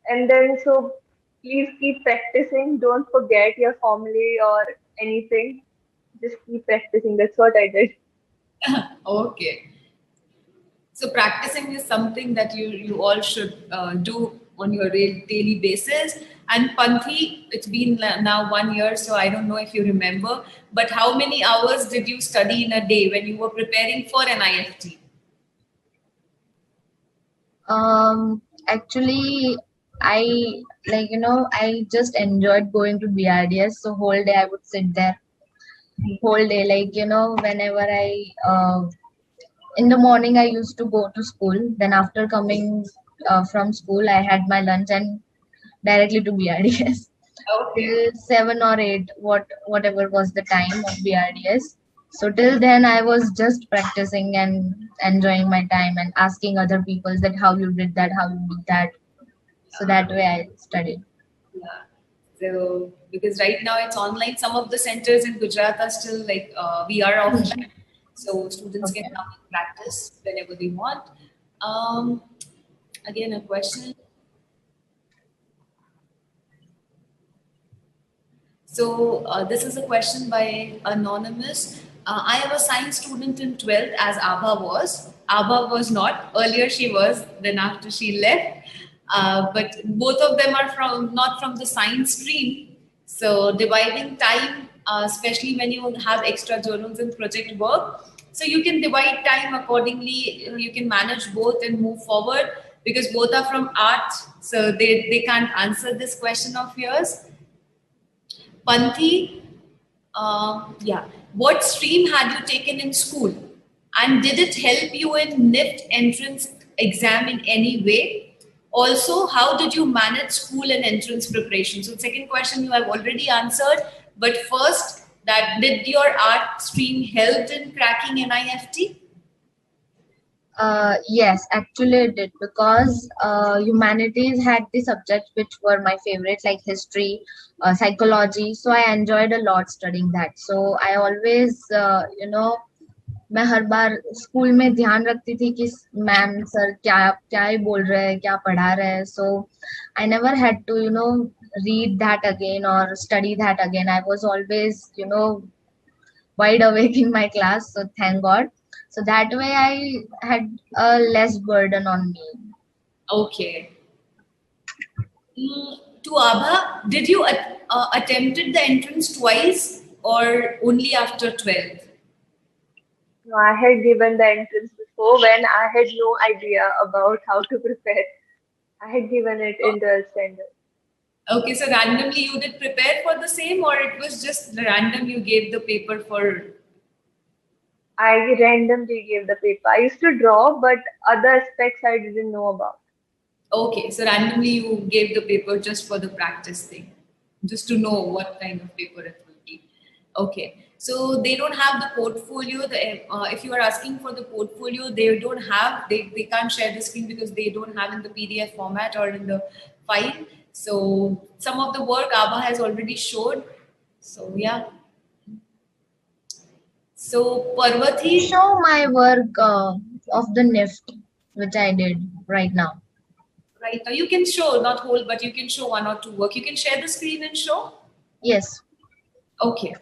And then, so please keep practicing. Don't forget your formulae or anything. Just keep practicing. That's what I did. Okay. So practicing is something that you all should do on your daily basis. And Panthi, it's been now 1 year, so I don't know if you remember, but how many hours did you study in a day when you were preparing for NIFT? Actually, I I just enjoyed going to BRDS. So whole day I would sit there, whole day. Whenever in the morning I used to go to school. Then after coming from school, I had my lunch and directly to BRDS. Okay. Till 7 or 8, whatever was the time of BRDS. So till then I was just practicing and enjoying my time and asking other people that how you did that, how you did that. So that way I studied. Yeah. So because right now it's online, some of the centers in Gujarat are still like we are offline, so students can Okay. come and practice whenever they want. Again, a question. So this is a question by Anonymous. I am a science student in 12th as Abha was. Abha was not. Earlier she was, then after she left. But both of them are not from the science stream. So dividing time, especially when you have extra journals and project work, so you can divide time accordingly. You can manage both and move forward because both are from art. So they can't answer this question of yours. Panthi, yeah. What stream had you taken in school? And did it help you in NIFT entrance exam in any way? Also, how did you manage school and entrance preparation? So, second question you have already answered. But first, that did your art stream help in cracking NIFT? Yes, actually it did because humanities had the subjects which were my favorite, like history, psychology. So I enjoyed a lot studying that. So I always, मैं हर बार school में ध्यान रखती थी कि ma'am sir क्या क्या ही बोल रहे हैं, क्या पढ़ा रहे हैं. So I never had to read that again or study that again. I was always wide awake in my class. So thank God. So that way I had a less burden on me. Okay. To Abha, did you attempted the entrance twice or only after 12th? No, I had given the entrance before when I had no idea about how to prepare. I had given it in 12th standard. Okay, so randomly you did prepare for the same, or it was just random you gave the paper for? I randomly gave the paper. I used to draw, but other aspects I didn't know about. Okay, so randomly you gave the paper just for the practice thing, just to know what kind of paper it will be. Okay, so they don't have the portfolio. If you are asking for the portfolio, they don't have. They can't share the screen because they don't have in the PDF format or in the file. So some of the work Abha has already showed. So yeah. So Parvati, Show my work of the NIFT, which I did right now. right now you can show, not whole, but you can show one or two work. You can share the screen and show. Yes. Okay.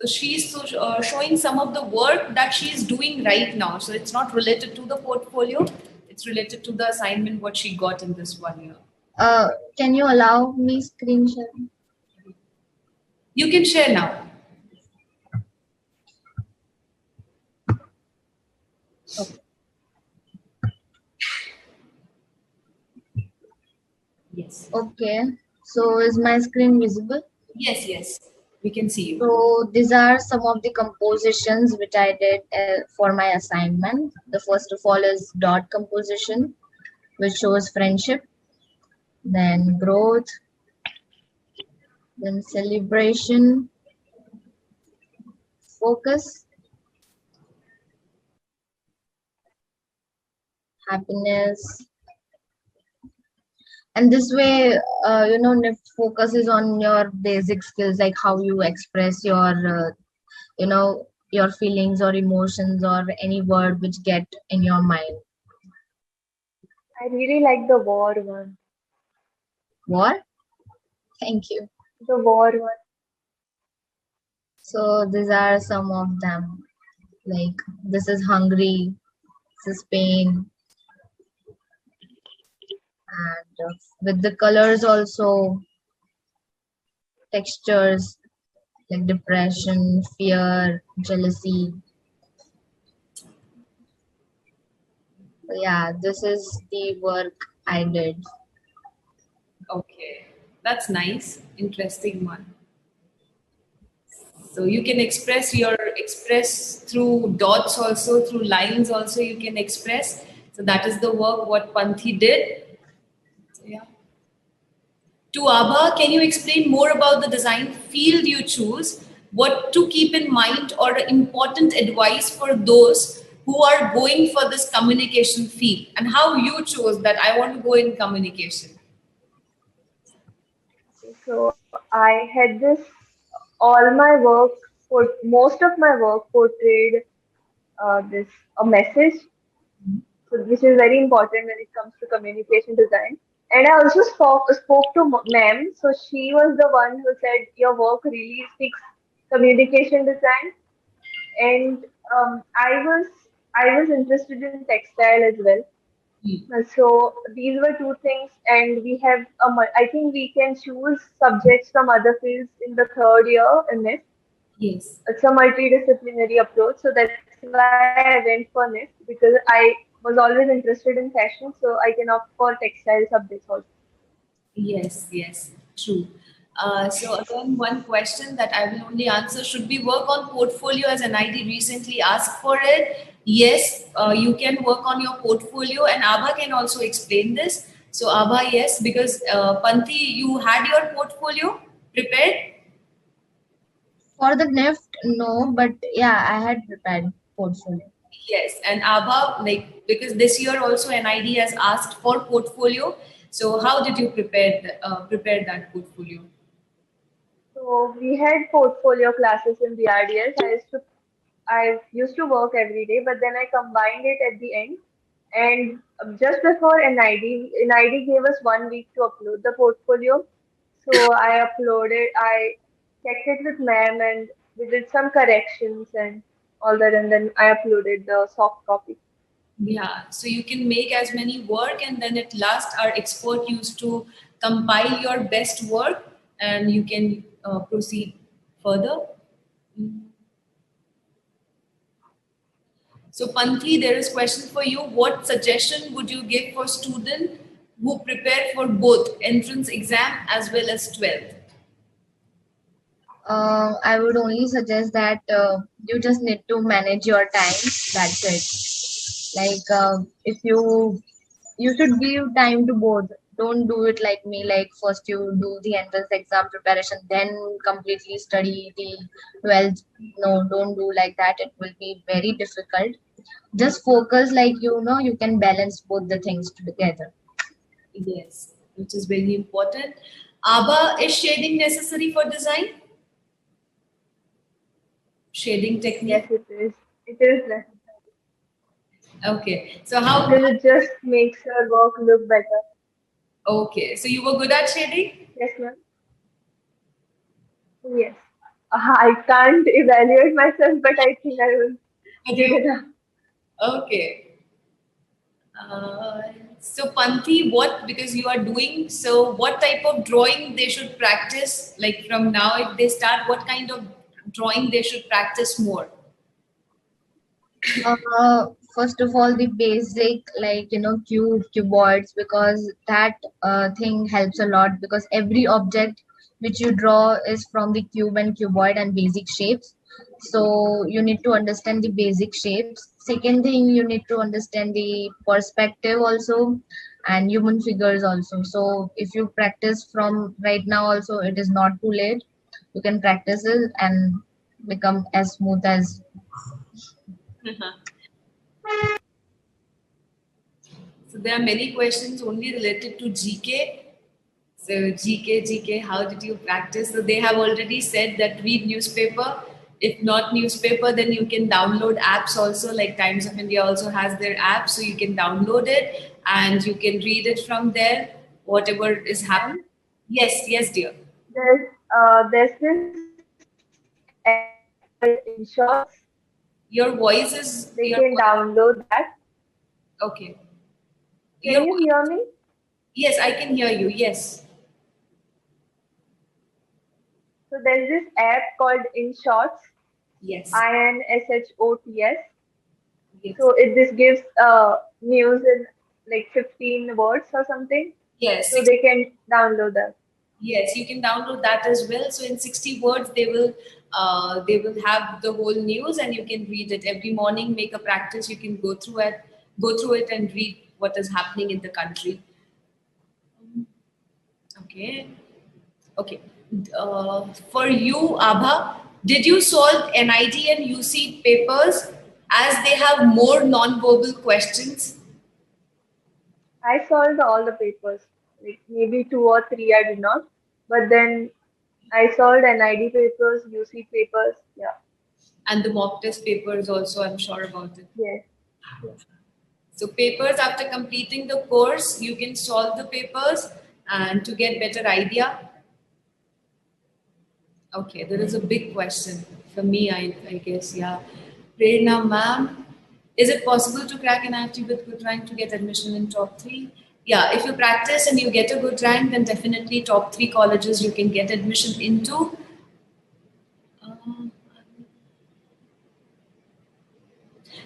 So she's showing some of the work that she's doing right now. So it's not related to the portfolio. It's related to the assignment what she got in this 1 year. Can you allow me screen sharing? You can share now. Okay. Yes. Okay. So is my screen visible? Yes, yes. We can see you. So these are some of the compositions which I did for my assignment. The first of all is dot composition, which shows friendship, then growth, then celebration, focus, happiness. And this way, NIFT focuses on your basic skills, like how you express your feelings or emotions or any word which get in your mind. I really like the war one. What? Thank you. The war one. So these are some of them. Like this is Hungary, this is Spain, and with the colors also, textures like depression, fear, jealousy. So yeah, this is the work I did. Okay. That's nice. Interesting one. So you can express through dots also, through lines also you can express. So that is the work what Panthi did. So yeah. To Abha, can you explain more about the design field you choose? What to keep in mind or important advice for those who are going for this communication field, and how you chose that I want to go in communication? So I had this, all my work, most of my work portrayed this a message, so which is very important when it comes to communication design. And I also spoke to ma'am, so she was the one who said your work really speaks communication design. And I was interested in textile as well. So these were two things, and we have I think we can choose subjects from other fields in the third year in this. Yes. It's a multidisciplinary approach, so that's why I went for NIFT, because I was always interested in fashion, so I can opt for textile subjects also. Yes, yes, true. So again, one question that I will only answer: should we work on portfolio, as NID recently asked for it? Yes, you can work on your portfolio, and Abha can also explain this. So Abha, yes, because Panthi, you had your portfolio prepared. For the NIFT, no, but yeah, I had prepared portfolio. Yes, and Abha, like, because this year also NID has asked for portfolio. So how did you prepare that portfolio? So we had portfolio classes in BRDS. I used to work every day, but then I combined it at the end. And just before NID gave us 1 week to upload the portfolio. So I uploaded, I checked it with ma'am, and we did some corrections and all that, and then I uploaded the soft copy. Yeah, so you can make as many work, and then at last our expert used to compile your best work, and you can proceed further. So Panthi, there is question for you. What suggestion would you give for student who prepare for both entrance exam as well as 12th? I would only suggest that you just need to manage your time. That's it. Like if you should give time to both. Don't do it like me. Like first you do the entrance exam preparation, then completely study the 12th. No, don't do like that. It will be very difficult. Just focus, like you can balance both the things together. Yes, which is very important. Abha, is shading necessary for design? Shading technique? Yes, it is. It is necessary Okay, so how? because it just makes your work look better. Okay, so you were good at shading? Yes, ma'am. Yes. I can't evaluate myself, but I think I was good enough. Okay. So Panthi, because you are doing, so what type of drawing they should practice? Like from now, if they start, what kind of drawing they should practice more? First of all, the basic, like, cuboids, because that thing helps a lot, because every object which you draw is from the cube and cuboid and basic shapes. So you need to understand the basic shapes. Second thing, you need to understand the perspective also, and human figures also. So if you practice from right now also, it is not too late. You can practice it and become as smooth as. So there are many questions only related to GK. So GK, how did you practice? So they have already said that read newspaper. If not newspaper, then you can download apps also, like Times of India also has their app. So you can download it and you can read it from there, whatever is happening. Yes, dear. There's this app called InShots. Your voice is... They can download that. Okay. Can you hear me? Yes, I can hear you. Yes. So there's this app called InShots. Yes. INSHOTS. Yes. So this gives news in like 15 words or something. Yes. So they can download that. Yes, you can download that as well. So in 60 words, they will have the whole news, and you can read it every morning. Make a practice. You can go through it, and read what is happening in the country. Okay. For you, Abha, did you solve NID and UC papers as they have more non-verbal questions? I solved all the papers. Like maybe 2 or 3 I did not. But then I solved NID papers, UC papers. Yeah. And the mock test papers also, I'm sure about it. Yes. So papers, after completing the course, you can solve the papers and to get better idea. Okay, there is a big question for me, I guess, yeah. Prerna ma'am, is it possible to crack an NIFT with good rank to get admission in top 3? Yeah, if you practice and you get a good rank, then definitely top 3 colleges you can get admission into.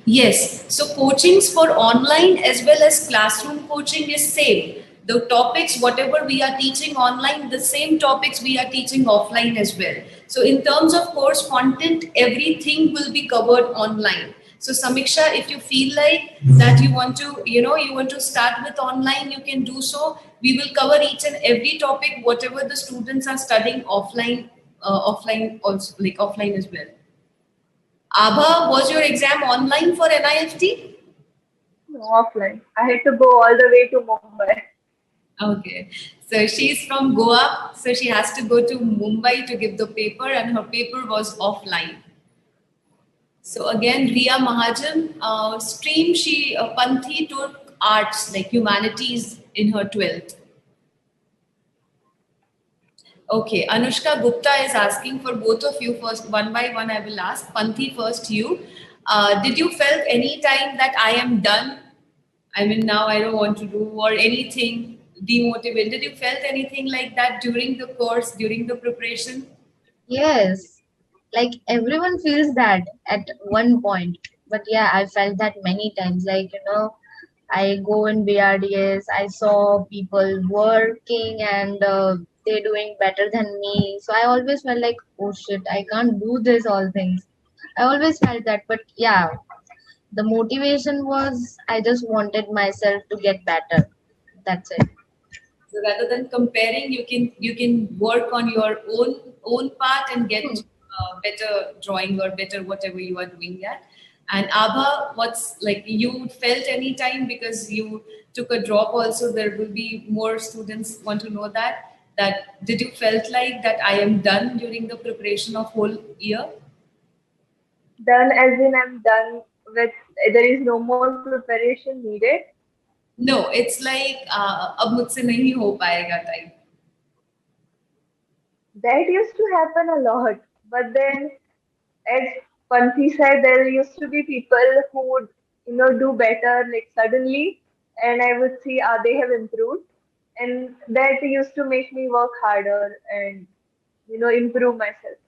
Yes, so coachings for online as well as classroom coaching is same. The topics, whatever we are teaching online, the same topics we are teaching offline as well. So in terms of course content, everything will be covered online. So Samiksha, if you feel like that you want to start with online, you can do so. We will cover each and every topic, whatever the students are studying offline also, like offline as well. Abha, was your exam online for NIFT? No, offline. I had to go all the way to Mumbai. Okay. So she's from Goa. So she has to go to Mumbai to give the paper, and her paper was offline. So again, Riya Mahajan, stream, Panthi took arts, like humanities in her 12th. Okay, Anushka Gupta is asking for both of you first, one by one I will ask. Panthi first, you. Did you felt any time that I am done? I mean, now I don't want to do or anything, demotivated. Did you felt anything like that during the course, during the preparation? Yes, like everyone feels that at one point. But yeah, I felt that many times. Like, I go in BRDS, I saw people working and they're doing better than me. So I always felt like, oh shit, I can't do this all things. I always felt that. But yeah, the motivation was I just wanted myself to get better. That's it. So rather than comparing, you can work on your own part and get better drawing or better whatever you are doing that. And Abha, what's like you felt any time because you took a drop also, there will be more students want to know that did you felt like that I am done during the preparation of whole year? Done as in I'm done with, there is no more preparation needed? No, it's like ab mujhse nahi ho payega type. That used to happen a lot, But then, as Panthi said, there used to be people who would, do better like suddenly, and I would see they have improved, and that used to make me work harder and improve myself.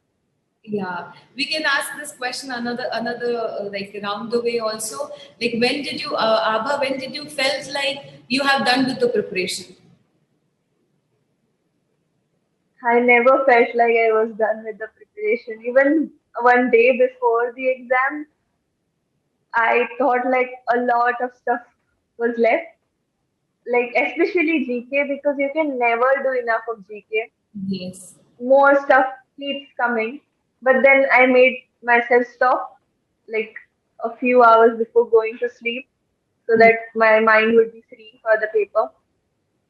Yeah, we can ask this question another like around the way also. Like when did you, Abha, when did you felt like you have done with the preparation? I never felt like I was done with the preparation. Even one day before the exam, I thought like a lot of stuff was left, like especially GK, because you can never do enough of GK. Yes. More stuff keeps coming, but then I made myself stop like a few hours before going to sleep so that my mind would be free for the paper.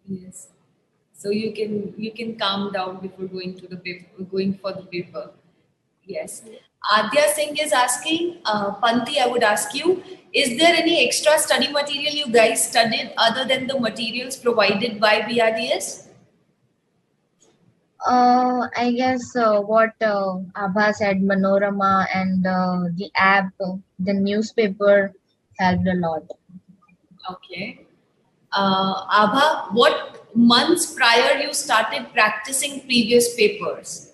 Yes. So you can calm down before going to the paper, going for the paper. Yes. Adya Singh is asking, Panti, I would ask you, is there any extra study material you guys studied other than the materials provided by BRDS? I guess what Abha said, Manorama and the app, the newspaper helped a lot. Okay. Abha, what months prior you started practicing previous papers?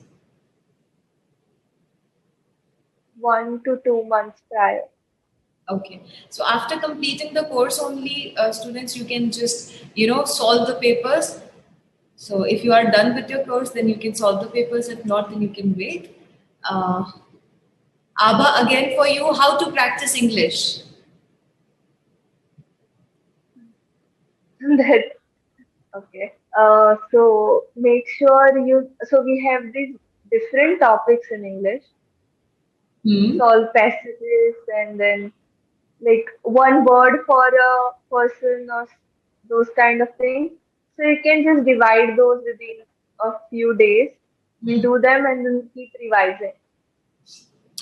1 to 2 months prior. Okay. So after completing the course only, students, you can just, solve the papers. So if you are done with your course, then you can solve the papers. If not, then you can wait. Uh, Abha, again for you, how to practice English? That okay. So make sure so we have these different topics in English, Hmm. solve passages, and then like one word for a person or those kind of things. So you can just divide those within a few days. We do them and then keep revising.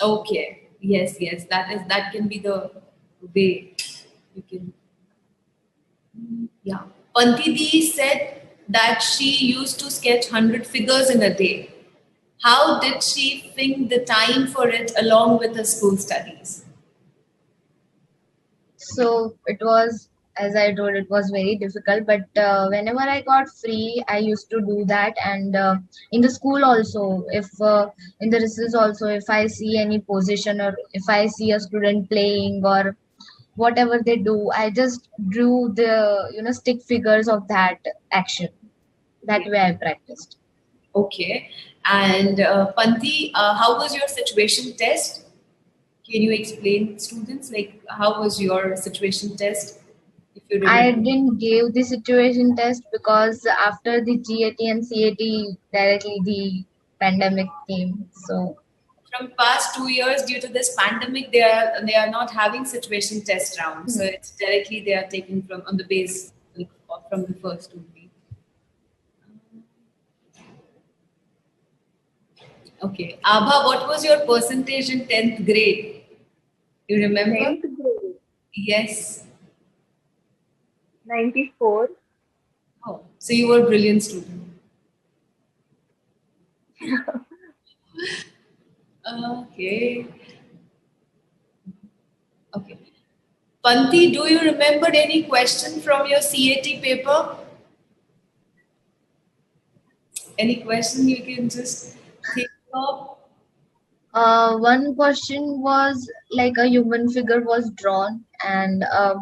Okay. Yes, yes. That can be the way you can. Yeah. Panthi Di said that she used to sketch 100 figures in a day. How did she find the time for it along with her school studies? So it was, as I told, it was very difficult. But whenever I got free, I used to do that. And in the school also, if in the recess also, if I see any position or if I see a student playing or whatever they do, I just drew the stick figures of that action. That way I practiced. Okay. And Panthi, how was your situation test? Can you explain, students, like how was your situation test, if you I remember? didn't give the situation test because after the GAT and CAT directly the pandemic came. So From past 2 years, due to this pandemic, they are not having situation test round. So it's directly they are taking from on the base, like, from the first only. Okay. Abha, what was your percentage in 10th grade? You remember? 10th grade, Yes. 94. Oh, so you were a brilliant student. Okay. Okay. Panti, do you remember any question from your CAT paper? Any question you can just think of? one question was like a human figure was drawn and a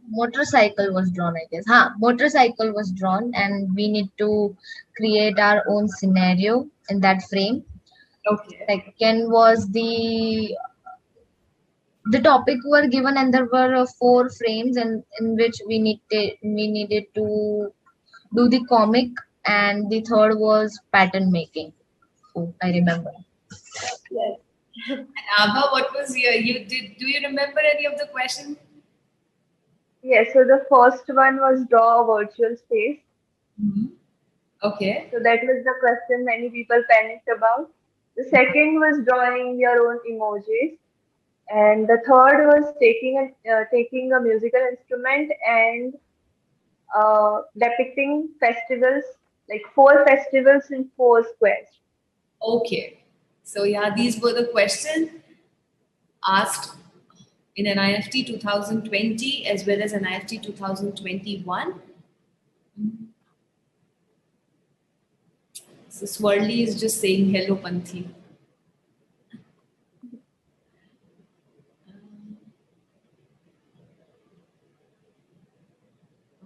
motorcycle was drawn, I guess. Motorcycle was drawn and we need to create our own scenario in that frame. Okay. Second was the topic were given and there were four frames and in which we needed to do the comic, and the third was pattern making. Oh, I remember. Yes. And Abha, what was you did? Do you remember any of the question? Yes, so the first one was draw a virtual space. Okay. So that was the question many people panicked about. The second was drawing your own emojis. And the third was taking a musical instrument and depicting festivals, like four festivals in four squares. Okay. So yeah, these were the questions asked in NIFT 2020 as well as NIFT 2021. So Swirly is just saying hello, Panthi.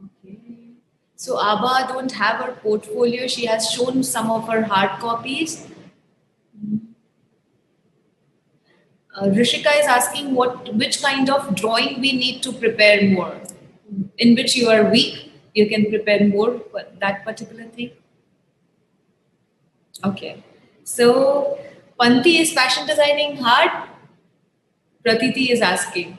Okay. So Abha don't have her portfolio. She has shown some of her hard copies. Rishika is asking which kind of drawing we need to prepare more. In which you are weak, you can prepare more for that particular thing. Okay. So Panthi, is fashion designing hard? Pratiti is asking.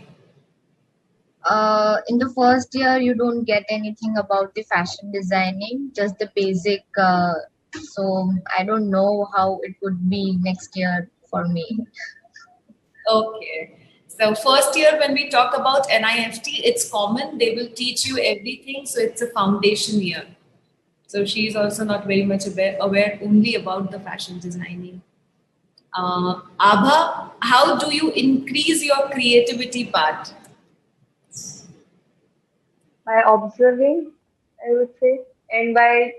In the first year, you don't get anything about the fashion designing, just the basic. So I don't know how it would be next year for me. Okay. So first year when we talk about NIFT, it's common. They will teach you everything. So it's a foundation year. So she is also not very much aware only about the fashion designing. Abha, how do you increase your creativity part? By observing, I would say, and by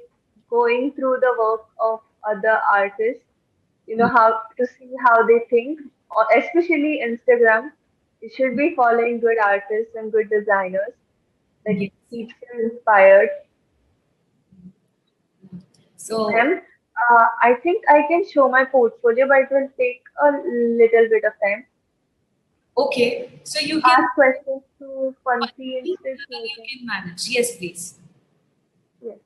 going through the work of other artists, how to see how they think, or especially Instagram. You should be following good artists and good designers that Yes. keeps you inspired. So, Them, I think I can show my portfolio, but it will take a little bit of time. okay. So you can Ask questions to Panthi instead, so I you can. can manage. Yes, please. Yes.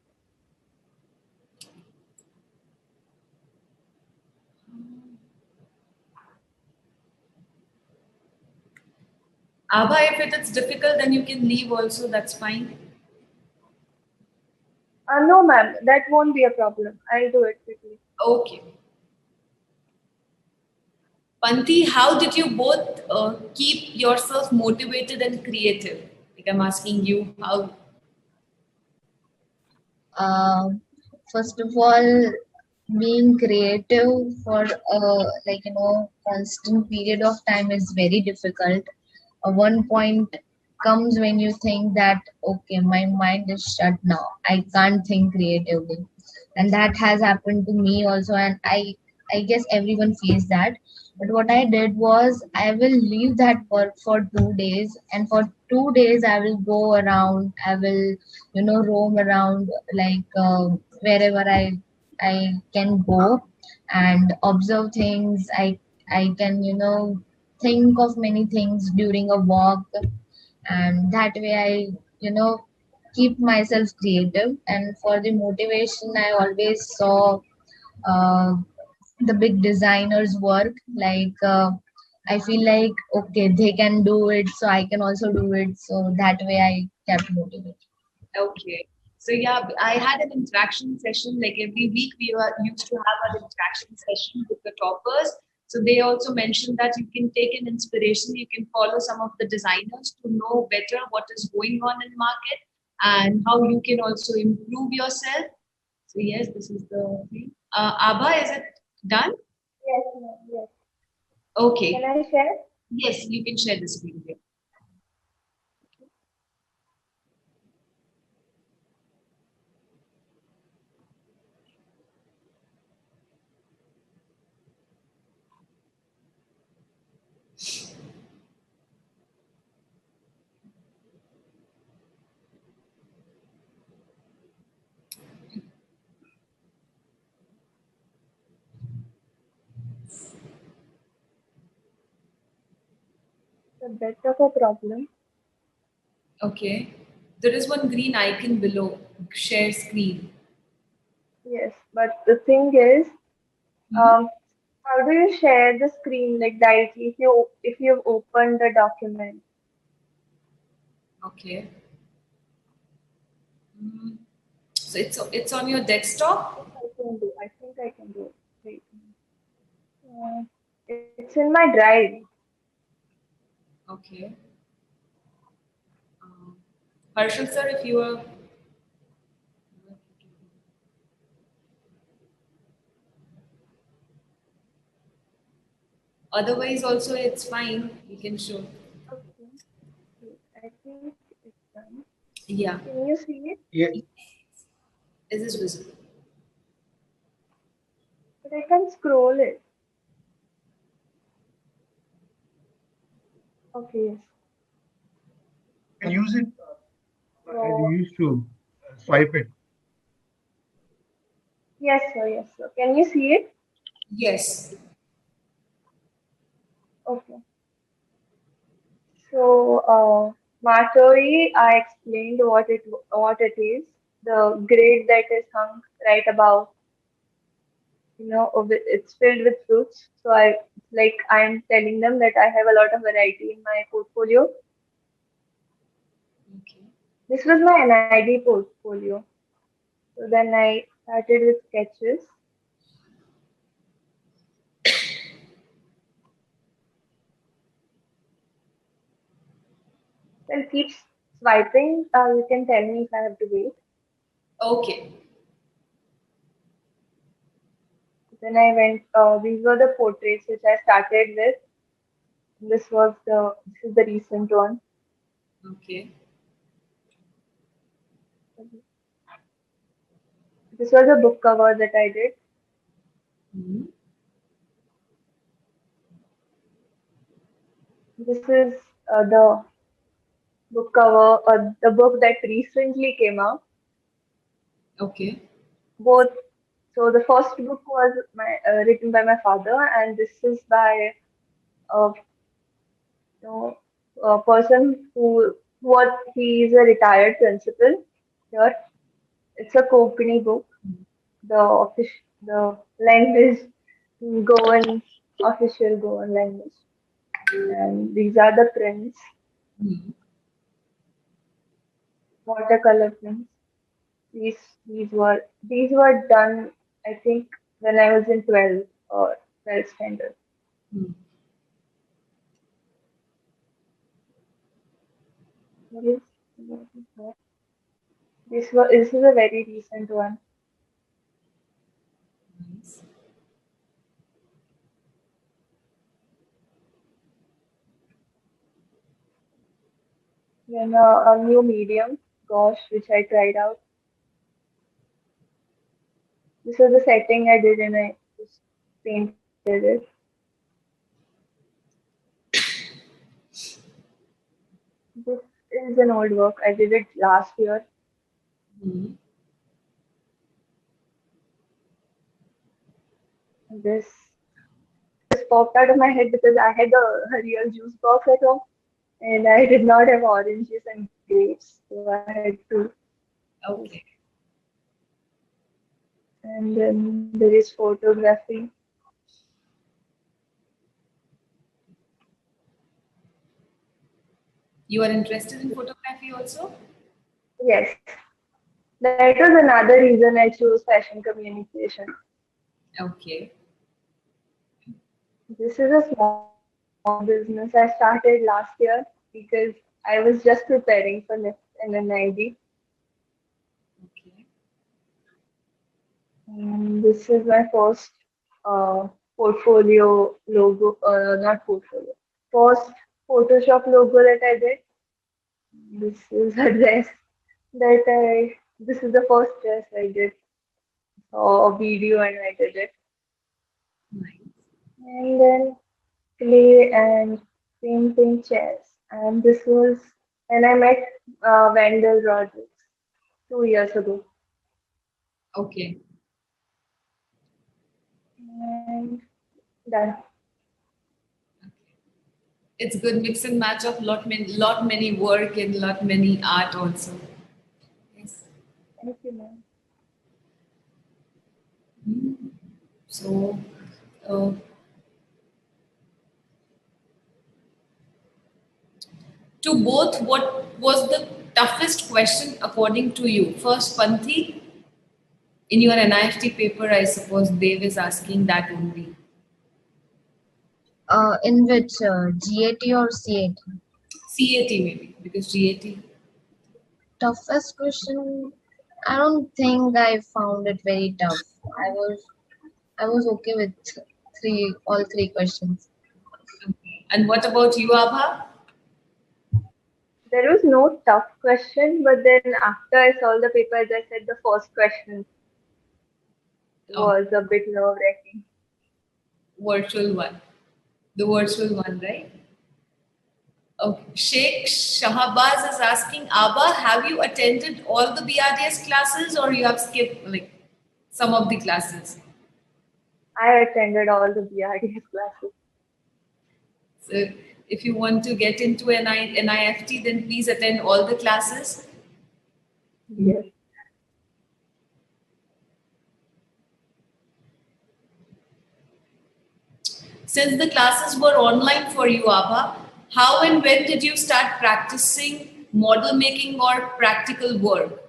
Abha, if it's difficult, then you can leave also. That's fine. No, ma'am, that won't be a problem. I'll do it quickly. Okay. Panthi, how did you both keep yourself motivated and creative? Like I'm asking you, how? Uh, First of all, being creative for constant period of time is very difficult. One point comes when you think that okay, my mind is shut now, I can't think creatively, and that has happened to me also, and I guess everyone feels that. But what I did was I will leave that work for 2 days, and for 2 days I will go around, I will roam around, like wherever I can go and observe things. I can think of many things during a walk, and that way I keep myself creative. And for the motivation, I always saw uh, the big designers work, like I feel like okay, they can do it, so I can also do it, so that way I kept motivated. Okay. So yeah, I had an interaction session like every week. We used to have an interaction session with the toppers. So they also mentioned that you can take an inspiration. You can follow some of the designers to know better what is going on in market and how you can also improve yourself. So yes, this is the thing. Abha, is it done? Yes, ma'am. Yes. Can Okay. I share? Yes, you can share the screen here. It's a bit of a problem. Okay. There is one green icon below. Share screen. Yes, but the thing is, Mhm. um, how do you share the screen like directly if you've opened the document? Okay. Mm. So it's on your desktop. I can do. I think I can do it. Wait. It's in my drive. Okay. Harshal sir, if you are Otherwise also it's fine. You can show. Okay. I think it's done. Yeah. Can you see it? Yeah. Is this visible? But I can scroll it. Okay, yes. Can use it. So, I used to swipe it. yes, sir, yes, sir. Can you see it? Yes. Okay. So, Matori, I explained what it is. The grade that is hung right above, it's filled with fruits. So I'm telling them that I have a lot of variety in my portfolio. Okay. This was my NID portfolio. So then I started with sketches. I'll keep swiping. You can tell me if I have to wait. Okay. Then I went. These were the portraits which I started with. This is the recent one. Okay. This was a book cover that I did. Mm-hmm. This is the book cover, the book that recently came out. Okay. Both. So the first book was written by my father, and this is by a, a person he is a retired principal here. It's a Konkani book. The language Goan official Goan language, and these are the prints, Mm-hmm. watercolor prints. These these were done, I think, when I was in 12th or 12th standard. Mm-hmm. What is this is a very recent one. Nice. Then a new medium, gouache, which I tried out. This was the setting I did, and I just painted it. This is an old work. I did it last year. Mm-hmm. This just popped out of my head because I had a real juice box at home, and I did not have oranges and grapes, so I had to. Okay. And then there is photography. You are interested in photography also? Yes, that was another reason I chose fashion communication. Okay. This is a small business I started last year because I was just preparing for NIFT and NID. Okay. And this is my first portfolio logo, not portfolio, first Photoshop logo that I did. This is a dress this is the first dress I did, saw a video and I did it. Nice. And then clay and painting chairs. And this was when I met Wendell Rodriguez 2 years ago. Okay. And done. It's good mix and match of lot many work and lot many art also. Yes. Thank you, ma'am. So, uh, to both, what was the toughest question according to you? First, Panthi, in your NIFT paper, I suppose Dev is asking that only. In which GAT or CAT? CAT maybe, because GAT. Toughest question. I don't think I found it very tough. I was okay with all three questions. And what about you, Abha? There was no tough question, but then after I saw the paper, as I said, the first question Oh, was a bit nerve-wracking. virtual one. The virtual one, right? Okay. Sheikh Shahbaz is asking, Abha, have you attended all the BRDS classes or you have skipped like some of the classes? I attended all the BRDS classes. So if you want to get into NIFT, then please attend all the classes. Yes. Since the classes were online for you, Abha, how and when did you start practicing model making or practical work?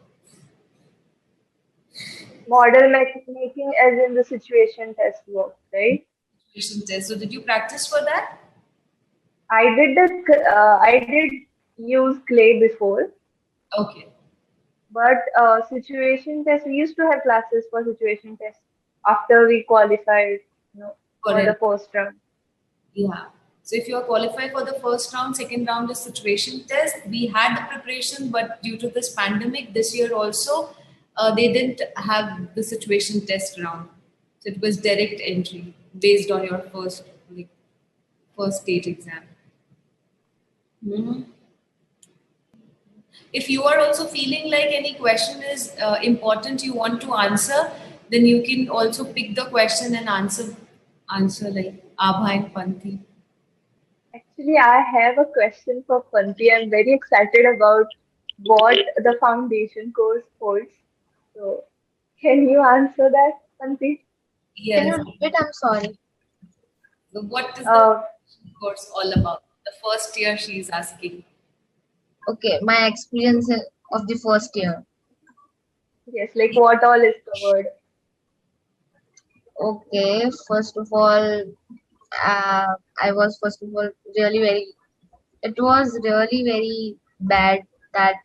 Model making as in the situation test work, right? Situation test. So did you practice for that? I did use clay before, Okay. but situation test, we used to have classes for situation test after we qualified, for the Correct. first round. Yeah. So if you are qualified for the first round, second round is situation test. We had the preparation, but due to this pandemic this year also, they didn't have the situation test round. So it was direct entry based on your first stage exam. Mhm. If you are also feeling like any question is important you want to answer, then you can also pick the question and answer like Abha and Panthi. Actually, I have a question for Panthi. I'm very excited about what the foundation course holds. So, can you answer that, Panthi? Can you Yes. repeat? I'm sorry. So what is the Uh, course all about? The first year she is asking. Okay, my experience of the first year. yes, like what all is covered. Okay, first of all, I was first of all really very. It was really very bad that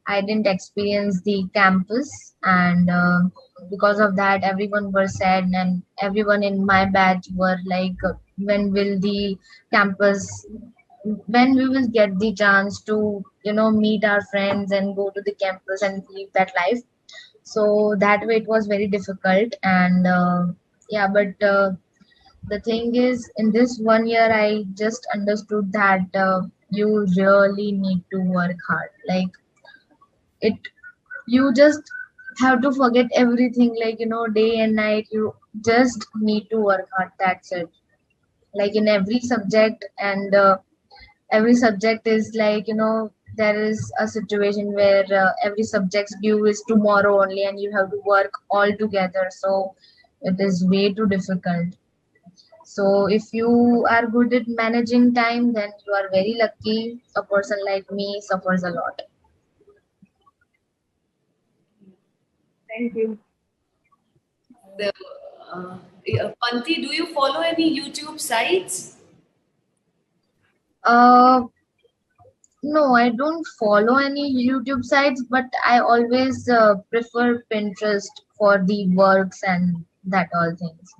I didn't experience the campus, and because of that, everyone was sad, and everyone in my batch were like, "When will the campus? When we will get the chance to, meet our friends and go to the campus and live that life?" So that way, it was very difficult, and yeah, but. The thing is, in this 1 year, I just understood that you really need to work hard. Like it you just have to forget everything, like day and night. You just need to work hard, that's it. Like in every subject, and every subject is like, there is a situation where every subject's due is tomorrow only, and you have to work all together, so it is way too difficult. So if you are good at managing time, then you are very lucky. A person like me suffers a lot. Thank you. The Panthi, do you follow any YouTube sites? uh No, I don't follow any YouTube sites, but I always prefer Pinterest for the works and that all things,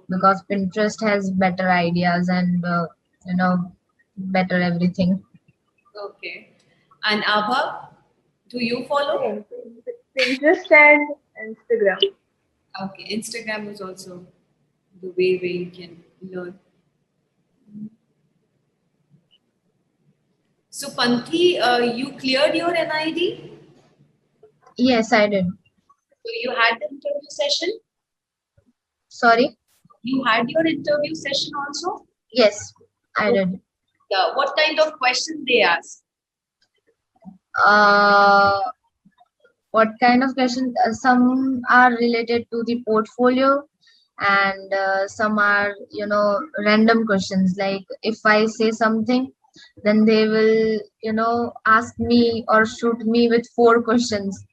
because Pinterest has better ideas and better everything. Okay. And Abha, do you follow? Same. Pinterest and Instagram. Okay. Instagram is also the way where you can learn. So Panthi, you cleared your NID? Yes, I did. So you had the interview session? Sorry. You had your interview session also? Yes, I did. Yeah. What kind of questions they asked? Uh, what kind of questions? Some are related to the portfolio, and some are, random questions. Like if I say something, then they will, ask me or shoot me with four questions.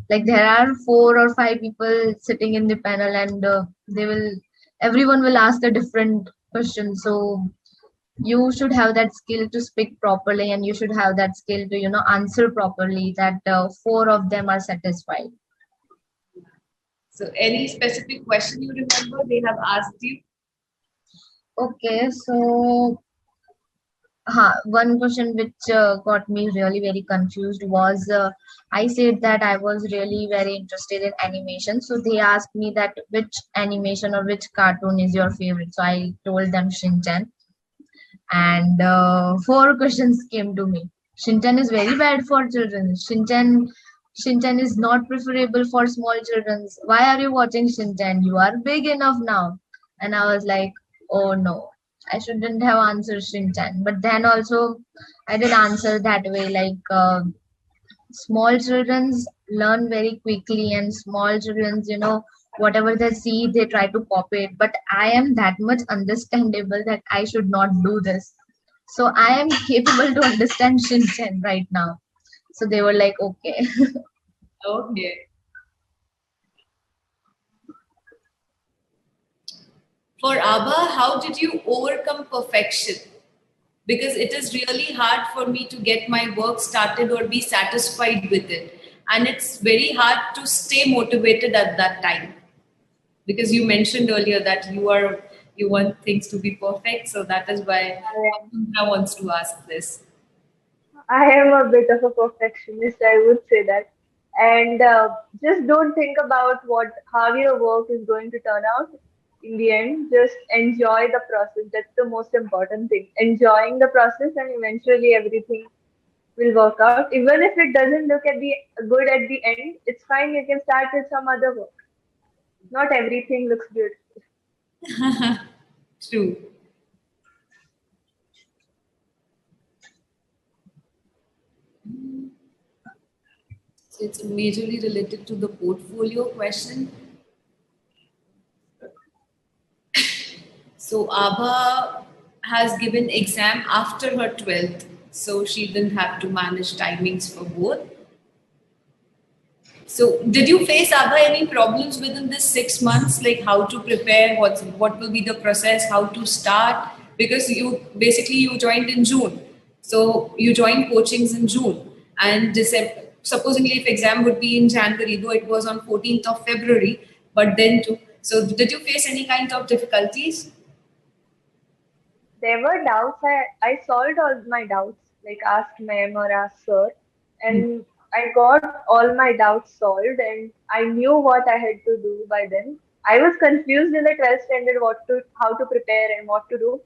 Like there are 4 or 5 people sitting in the panel, and everyone will ask a different question. So you should have that skill to speak properly, and you should have that skill to, answer properly, that four of them are satisfied. So any specific question you remember they have asked you? Okay, so one question which got me really very confused was I said that I was really very interested in animation. So they asked me that which animation or which cartoon is your favorite. So I told them Shinchan, and four questions came to me. Shinchan is very bad for children. Shinchan is not preferable for small children. Why are you watching Shinchan? You are big enough now. And I was like, oh no, I shouldn't have answered Shinchan. But then also, I did answer that way. Like small children learn very quickly, and small children, whatever they see, they try to copy it. But I am that much understandable that I should not do this. So I am capable to understand Shinchan right now. So they were like, okay. Okay. For Abha, how did you overcome perfection? Because it is really hard for me to get my work started or be satisfied with it. And it's very hard to stay motivated at that time. Because you mentioned earlier that you want things to be perfect. So that is why Pundra wants to ask this. I am a bit of a perfectionist, I would say that. And just don't think about how your work is going to turn out in the end. Just enjoy the process. That's the most important thing. Enjoying the process, and eventually everything will work out. Even if it doesn't look good at the end, it's fine. You can start with some other work. Not everything looks beautiful. True. So it's majorly related to the portfolio question. So Abha has given exam after her 12th. So she didn't have to manage timings for both. So did you face, Abha, any problems within this 6 months? Like how to prepare, what will be the process, how to start? Because you joined in June. So you joined coachings in June. And December, supposedly if exam would be in January, though it was on 14th of February, but then so did you face any kind of difficulties? There were doubts. I solved all my doubts, like asked ma'am or asked sir, and I got all my doubts solved, and I knew what I had to do by then. I was confused in the 12th standard how to prepare and what to do.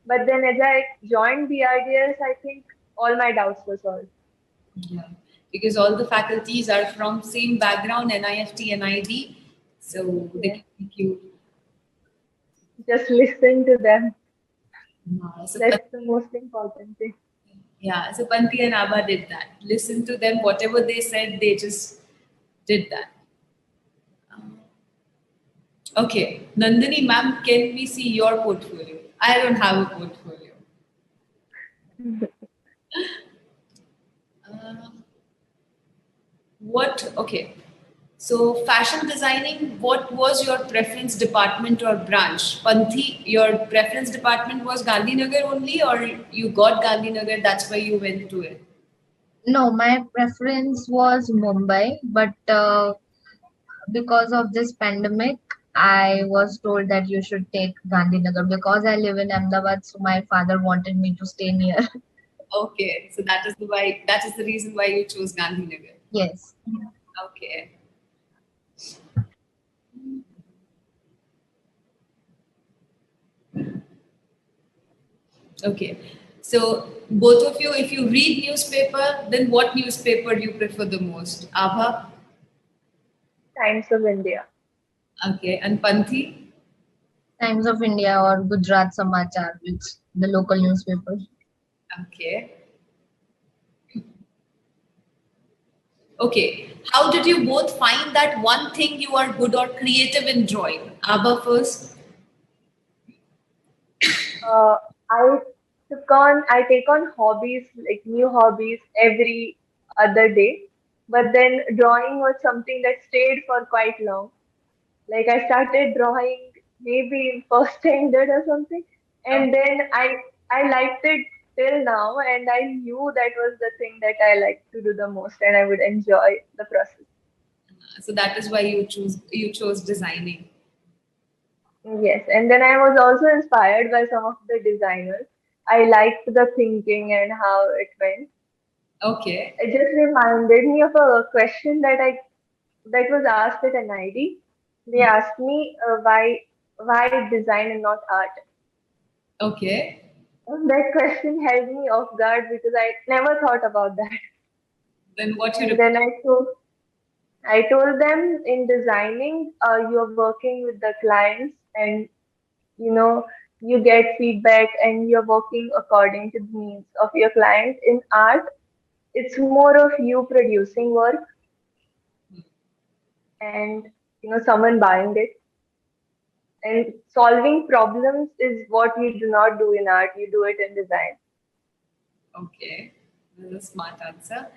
But then as I joined BRDS, I think all my doubts were solved. Yeah, because all the faculties are from same background, NIFT, NID, so they can make you. Just listen to them. So That's the most important thing. Yeah, so Panthi and Abha did that. Listen to them, whatever they said, they just did that. Okay, Nandini ma'am, can we see your portfolio? I don't have a portfolio. Okay. So fashion designing, what was your preference department or branch? Panthi, your preference department was Gandhinagar only, or you got Gandhinagar, that's why you went to it? No, my preference was Mumbai, but because of this pandemic, I was told that you should take Gandhinagar because I live in Ahmedabad, so my father wanted me to stay near. Okay, so that is the reason why you chose Gandhinagar. Yes. Okay. Okay. So both of you, if you read newspaper, then what newspaper you prefer the most? Abha? Times of India. Okay. And Panthi? Times of India or Gujarat Samachar, which the local newspaper. Okay. Okay. How did you both find that one thing you are good or creative in drawing? Abha first. I take on hobbies, like new hobbies every other day. But then drawing was something that stayed for quite long. Like I started drawing maybe in first standard or something, and then I liked it till now, and I knew that was the thing that I liked to do the most, and I would enjoy the process. So that is why you chose designing. Yes, and then I was also inspired by some of the designers. I liked the thinking and how it went. Okay. It just reminded me of a question that was asked at NID. They asked me why design and not art. Okay. And that question held me off guard because I never thought about that. Then what you And then I told them in designing, you're working with the clients and you know you get feedback and you're working according to the needs of your client. In art, it's more of you producing work and someone buying it. And solving problems is what you do not do in art, you do it in design. Okay. This is a smart answer.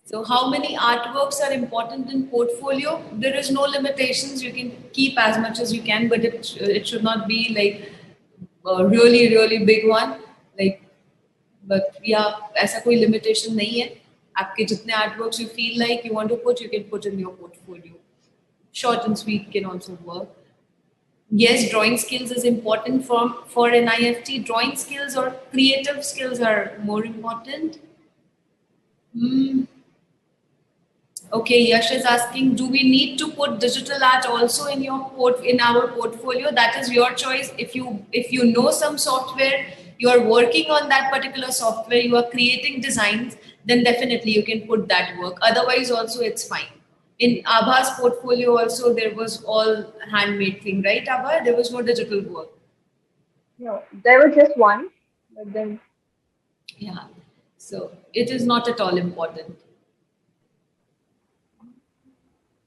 So how many artworks are important in portfolio? There is no limitations. You can keep as much as you can, but it should not be like a really, really big one. Like, but yeah, ऐसा कोई limitation नहीं है. आपके जितने artworks you feel like you want to put, you can put in your portfolio. Short and sweet can also work. Yes, drawing skills is important for NIFT. Drawing skills or creative skills are more important. Okay, Yash is asking, do we need to put digital art also in our portfolio? That is your choice. If you know some software, you are working on that particular software, you are creating designs, then definitely you can put that work. Otherwise, also it's fine. In Abha's portfolio also there was all handmade thing, right, Abha? There was no digital work. No, there was just one, but then Yeah. So it is not at all important.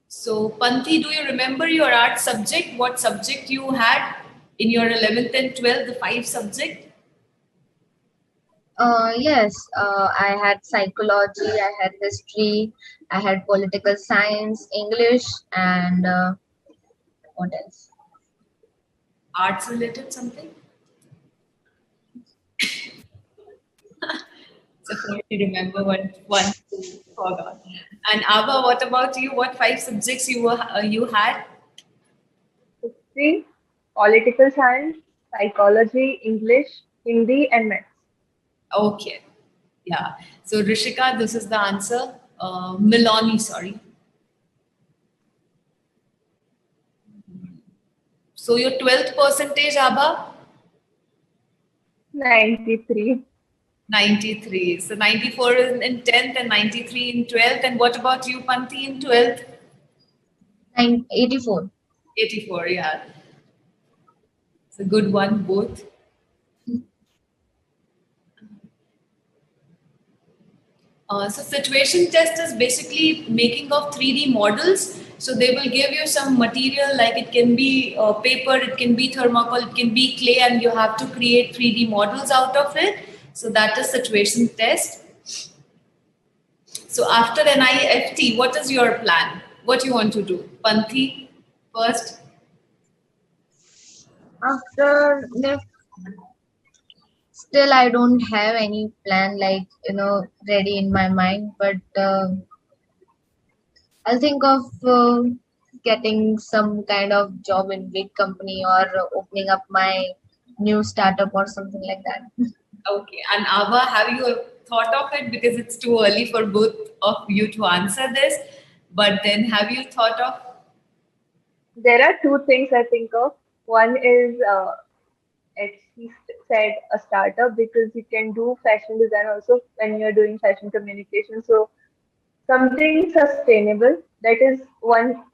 So, Panthi, do you remember your art subject? What subject you had in your 11th and 12th, the 5 subject? Yes, I had psychology, I had history, I had political science, English, and what else? Arts related something? So, for you remember one, two, forgot. And Abha, what about you? What 5 subjects you had? history, political science, psychology, English, Hindi, and maths. Okay. Yeah. So, Rishika, this is the answer. Milani, sorry. So, your 12th percentage, Abha? 93. 93. So 94 in 10th and 93 in 12th. And what about you, Panthi, in 12th? 84. 84, yeah. It's a good one, both. So situation test is basically making of 3D models. So they will give you some material, like it can be paper, it can be thermocol, it can be clay, and you have to create 3D models out of it. So that is situation test. So after NIFT, what is your plan? What you want to do? Panthi, first. After NIFT, still I don't have any plan like ready in my mind, but I'll think of getting some kind of job in big company or opening up my new startup or something like that. Okay. And Abha, have you thought of it? Because it's too early for both of you to answer this. But then have you thought of? There are two things I think of. One is, as he said, a startup, because you can do fashion design also when you're doing fashion communication. So something sustainable. That is one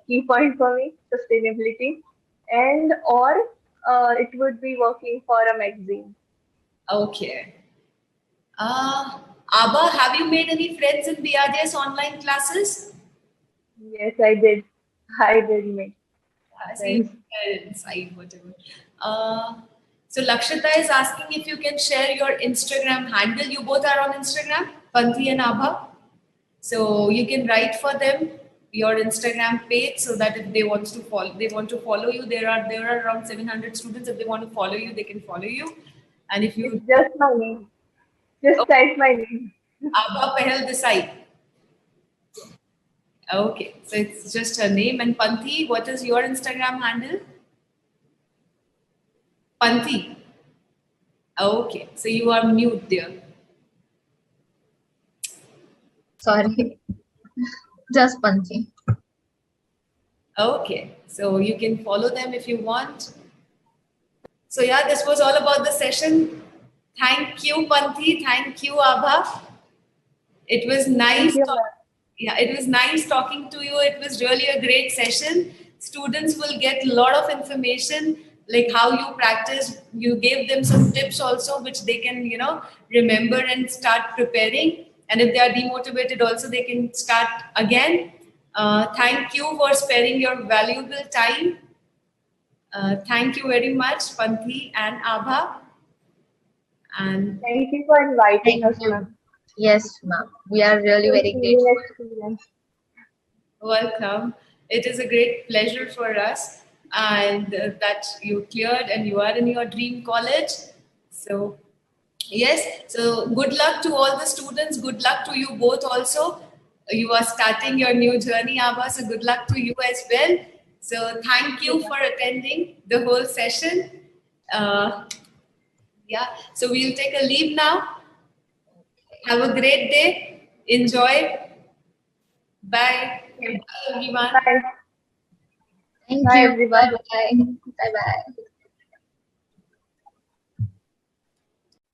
key point for me, sustainability. And or it would be working for a magazine. Okay. Abha, have you made any friends in BRDS online classes? Yes, I did. I did make See, friends. inside, whatever. So Lakshita is asking if you can share your Instagram handle. You both are on Instagram, Panthi and Abha. So you can write for them your Instagram page so that if they want to follow you. There are around 700 students. If they want to follow you, they can follow you. And if you It's just my name. Just type my name. Aabha Phaldesai. Okay, so it's just her name. And Panthi, what is your Instagram handle? Panthi. Okay, so you are mute, dear. Sorry. Just Panthi. Okay, so you can follow them if you want. So yeah, this was all about the session. Thank you, Panthi. Thank you, Abha. It was Thank nice. you, ma'am. Yeah, it was nice talking to you. It was really a great session. Students will get a lot of information, like how you practice. You gave them some tips also, which they can, remember and start preparing. And if they are demotivated, also they can start again. Thank you for sparing your valuable time. Thank you very much, Panthi and Abha. And Thank you for inviting Thank us, you. ma'am. Yes, ma'am. We are really It was very really grateful. an experience. welcome. It is a great pleasure for us, and that you cleared and you are in your dream college. So, yes, so good luck to all the students. Good luck to you both also. You are starting your new journey, Abha, so good luck to you as well. So, thank you for attending the whole session. Uh, yeah, so we'll take a leave now. Have a great day. Enjoy. Bye. Yes. Bye, everyone. Bye. Thank Bye, you. everyone. Bye bye. Bye bye.